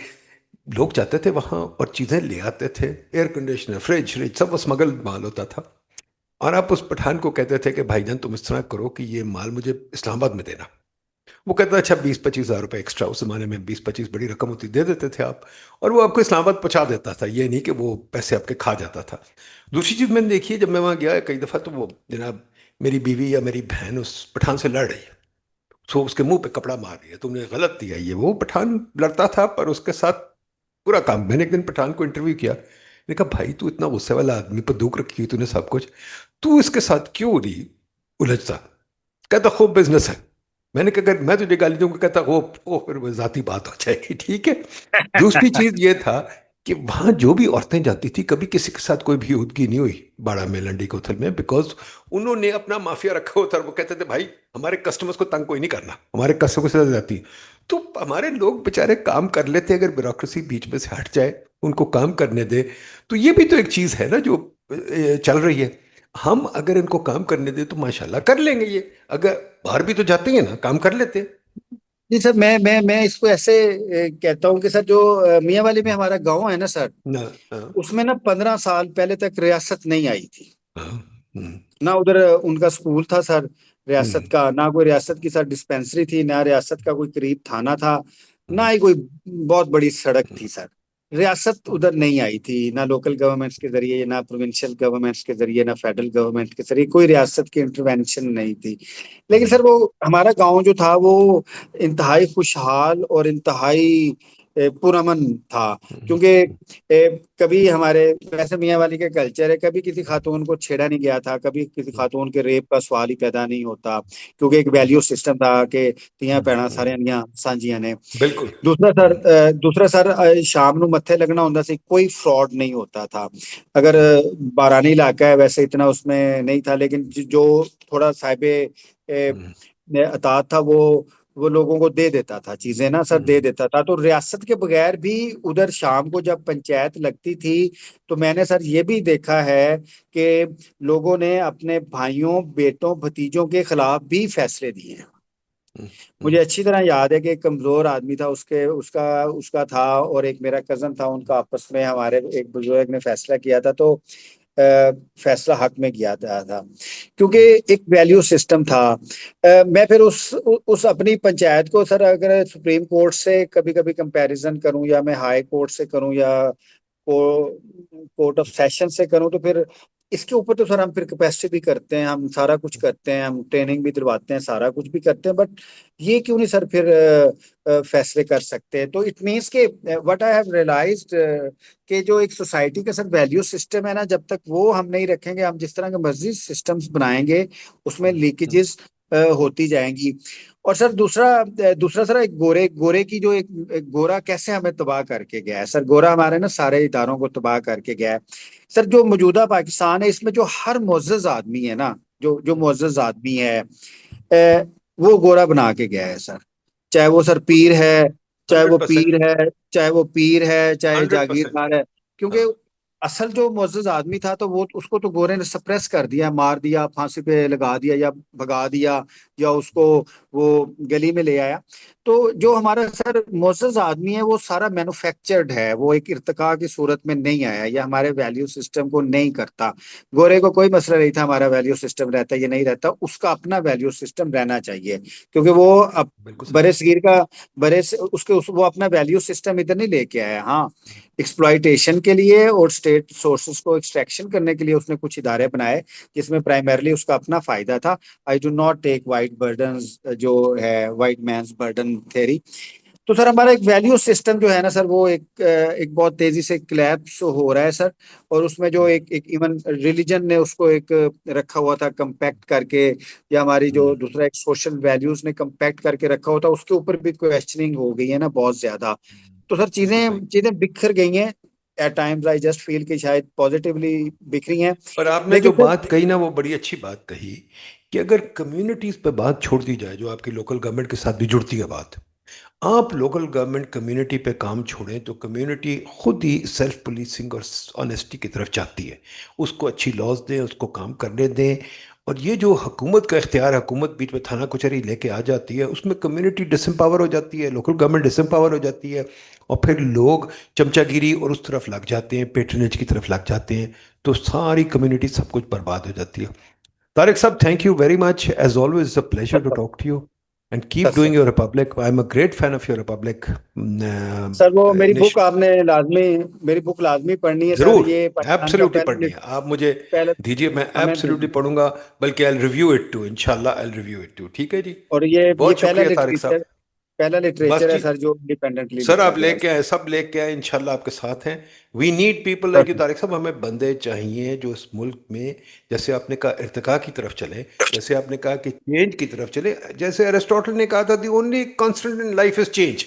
लोग जाते थे वहां और चीजें ले आते थे, एयर कंडीशनर फ्रिज फ्रिज सब वो स्मगल माल होता था। और आप उस पठान को कहते थे कि भाईजान तुम इस तरह करो कि ये माल मुझे इस्लामाबाद में देना। वो कहता था अच्छा 20-25 हज़ार रुपये एक्स्ट्रा, उस जमाने में 20-25 बड़ी रकम होती, दे देते थे आप। और वो आपको इस्लामाबाद पहुंचा देता था, ये नहीं कि वो पैसे आपके खा जाता था। दूसरी चीज़ मैंने देखी है, जब मैं वहाँ गया कई दफ़ा, तो वो जनाब मेरी बीवी या मेरी बहन उस पठान से लड़ रही है, तो उसके मुंह पे कपड़ा मार रही है, तुमने गलत दिया। ये वो पठान लड़ता था पर उसके साथ पूरा काम। मैंने एक दिन पठान को इंटरव्यू किया, मैंने कहा भाई तू इतना गुस्से वाला आदमी, पर दुख रखी हुई तूने सब कुछ, तू इसके साथ क्यों नहीं उलझता। कहता खूब बिजनेस है। मैंने कहा अगर मैं तुझे गाली दूंगा, कहता वो फिर वो जाती बात हो जाएगी, ठीक है। दूसरी चीज ये था कि वहां जो भी औरतें जाती थी कभी किसी के साथ कोई भी उदगी नहीं हुई बाड़ा में लंडी कोथल में, बिकॉज उन्होंने अपना माफिया रखा होता और वो कहते थे भाई हमारे कस्टमर्स को तंग कोई नहीं करना, हमारे कस्टमर से ज्यादा जाती। तो हमारे लोग बेचारे काम कर लेते, अगर ब्यूरोक्रेसी बीच में से हट जाए, उनको काम करने दे। तो ये भी तो एक चीज है ना जो चल रही है। हम अगर इनको काम करने दे तो माशाल्लाह कर लेंगे ये। अगर बाहर भी तो जाते हैं ना, काम कर लेते हैं। जी सर, मैं इसको ऐसे कहता हूँ कि सर जो मियाँ वाली में हमारा गांव है ना सर, ना। हाँ, उसमें ना 15 साल पहले तक रियासत नहीं आई थी। हाँ, हम्म, ना उधर उनका स्कूल था सर रियासत हम्म, का, ना कोई रियासत की सर डिस्पेंसरी थी, ना रियासत का कोई करीब थाना था, ना हम्म, ही कोई बहुत बड़ी सड़क हम्म, थी सर। रियासत उधर नहीं आई थी, ना लोकल गवर्नमेंट्स के जरिए, ना प्रोविंशियल गवर्नमेंट्स के जरिए, ना फेडरल गवर्नमेंट के जरिए कोई रियासत की इंटरवेंशन नहीं थी। लेकिन हम्म, सर वो हमारा गांव जो था वो इंतहाई खुशहाल और इंतहाई पुरअमन था। हम्म, क्योंकि कभी हमारे वैसे मियाँ वाली का कल्चर है, कभी किसी खातून को छेड़ा नहीं गया था, कभी किसी खातून के रेप का सवाल ही पैदा नहीं होता, क्योंकि एक वैल्यू सिस्टम था कि तियां भैणां हम्म, सारियां दियां सांझियां ने। बिल्कुल। हम्म, दूसरा सर शाम ਨੂੰ मत्थे लगना होता सी, कोई फ्रॉड नहीं होता था। अगर बारानी इलाका है वैसे इतना उसमें नहीं था, लेकिन जो थोड़ा साहिबे हम्म, अतात था वो लोगों को दे देता था चीजें ना सर, दे हम्म, देता था। तो रियासत के बगैर भी उधर शाम को जब पंचायत लगती थी, तो मैंने सर ये भी देखा है कि लोगों ने अपने भाइयों बेटों भतीजों के खिलाफ भी फैसले दिए हैं। हम्म, मुझे हम्म, अच्छी तरह याद है कि एक कमजोर आदमी था, उसके उसका उसका था और एक मेरा कजन था, उनका आपस में हमारे एक बुजुर्ग ने फैसला किया था, तो फैसला हक में किया था क्योंकि एक वैल्यू सिस्टम था। मैं फिर उस अपनी पंचायत को सर अगर सुप्रीम कोर्ट से कभी कभी कंपैरिजन करूं, या मैं हाई कोर्ट से करूं, या कोर्ट ऑफ सेशन से करूं, तो फिर इसके ऊपर तो सर हम फिर कैपेसिटी भी करते हैं, हम सारा कुछ करते हैं, हम ट्रेनिंग भी दिलवाते हैं, सारा कुछ भी करते हैं, बट ये क्यों नहीं सर फिर फैसले कर सकते? तो इट मीन्स के व्हाट आई हैव रियलाइज्ड कि जो एक सोसाइटी का सर वैल्यू सिस्टम है ना, जब तक वो हम नहीं रखेंगे, हम जिस तरह के मर्जी सिस्टम्स बनाएंगे उसमें लीकेजेस होती जाएंगी। और सर दूसरा सर, एक गोरे गोरे की जो एक गोरा कैसे हमें तबाह करके गया है सर, गोरा हमारे ना सारे इदारों को तबाह करके गया है सर। जो मौजूदा पाकिस्तान है इसमें जो हर मुअज़्ज़ज़ आदमी है ना, जो जो मुअज़्ज़ज़ आदमी है वो गोरा बना के गया है सर। चाहे वो सर पीर है, चाहे वो 100%। पीर है, चाहे वो पीर है, चाहे 100%। जागीरदार है। क्योंकि हाँ। असल जो मुअज़्ज़ज़ आदमी था तो वो उसको तो गोरे ने सप्रेस कर दिया, मार दिया, फांसी पे लगा दिया या भगा दिया, या उसको वो गली में ले आया। तो जो हमारा सर मुअज़्ज़ज़ आदमी है वो सारा मैन्युफैक्चर्ड है, वो एक इर्तिका की सूरत में नहीं आया, ये हमारे वैल्यू सिस्टम को नहीं करता। गोरे को कोई मसला नहीं था हमारा वैल्यू सिस्टम रहता है ये नहीं रहता, उसका अपना वैल्यू सिस्टम रहना चाहिए, क्योंकि वो अब बिल्कुल सही। बड़े सगीर का वो अपना वैल्यू सिस्टम इधर नहीं लेके आया। हाँ, एक्सप्लॉइटेशन के लिए और स्टेट सोर्सेज को एक्सट्रैक्शन करने के लिए उसने कुछ इदारे बनाए जिसमें प्राइमरली उसका अपना फायदा था। I do not take white burden, जो है वाइट मैन्स बर्डन थ्योरी। तो सर हमारा एक वैल्यू सिस्टम जो है ना सर, वो एक बहुत तेजी से क्लैप्स हो रहा है सर। और उसमें जो हम्म, एक एक इवन रिलीजन ने उसको एक रखा हुआ था कंपैक्ट करके, या हमारी जो हम्म, दूसरा एक सोशल वैल्यूज ने कंपैक्ट करके रखा हुआ था, उसके ऊपर भी क्वेश्चनिंग हो गई है ना बहुत ज्यादा। तो सर बिल्कुल सही। चीजें चीजें बिखर गई हैं। At times I just feel कि शायद पॉजिटिवली बिखरी हैं। पर आपने लेकिन जो सर बात कही ना वो बड़ी अच्छी बात कही कि अगर कम्युनिटीज पे बात छोड़ दी जाए, जो आपकी लोकल गवर्नमेंट के साथ भी जुड़ती है बात, आप लोकल गवर्नमेंट कम्युनिटी पे काम छोड़ें तो कम्युनिटी खुद ही सेल्फ पुलिसिंग और ऑनेस्टी की तरफ जाती है। उसको अच्छी लॉज दें, उसको काम करने दें। और ये जो हुकूमत का इख्तियार, हुकूमत बीच में थाना कचहरी लेके आ जाती है, उसमें कम्युनिटी डिसम्पावर हो जाती है, लोकल गवर्नमेंट डिसम्पावर हो जाती है। और फिर लोग चमचागिरी और उस तरफ लग जाते हैं, पेट्रनेज की तरफ लग जाते हैं। तो सारी कम्युनिटी सब कुछ बर्बाद हो जाती है। Tariq Sab, thank you very much. As always, it's a pleasure to talk to you. And keep sir doing your Republic. I'm a great fan of your Republic sir वो मेरी बुक initiative. आपने लाजमी, मेरी book लाजमी पढ़नी है sir. जरूर, ये पाकिस्तान का एब्सोल्युटली पहला पढ़नी है। आप मुझे पहले दीजिए, मैं हमें, एब्सोल्युटली पढ़ूंगा। बल्कि आई रिव्यू इट टू, इंशाल्लाह आई रिव्यू इट टू। ठीक है जी। और ये बहुत पहला शुक्रिया तारिक साहब। लिटरेचर, पहला बस लिटरेचर है जी। सर जो इंडिपेंडेंटली सर लिखा आप गया है। लेके आए, सब लेके आए, इंशाल्लाह आपके साथ हैं। We need people like you Perfect. Tariq साहब। हमें बंदे चाहिए जो इस मुल्क में, जैसे आपने कहा, इर्तिका की तरफ चले। जैसे आपने कहा कि चेंज की तरफ चले। जैसे अरिस्टोटल ने कहा था, the only constant in life is change.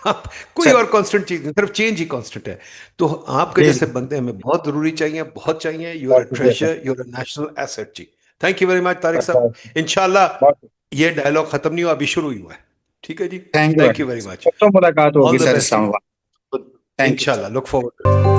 आप कोई सर और कांस्टेंट चीज नहीं, सिर्फ चेंज ही कांस्टेंट है। तो आपके जी जैसे बंदे हमें बहुत जरूरी चाहिए, बहुत चाहिए। यू आर बहुत अ शुक्रिया sir. Treasure, you are a national asset जी। Thank you very much Tariq sir साहब। बहुत इंशाल्लाह बहुत ये डायलॉग खत्म नहीं हुआ, अभी शुरू ही हुआ है। ठीक है जी। Thank you thank very you very much. Much. तो मुलाकात होगी ऑल द सर बेस्ट जी। इस्लामाबाद। थैंक यू इंशाल्लाह, सर। Look forward.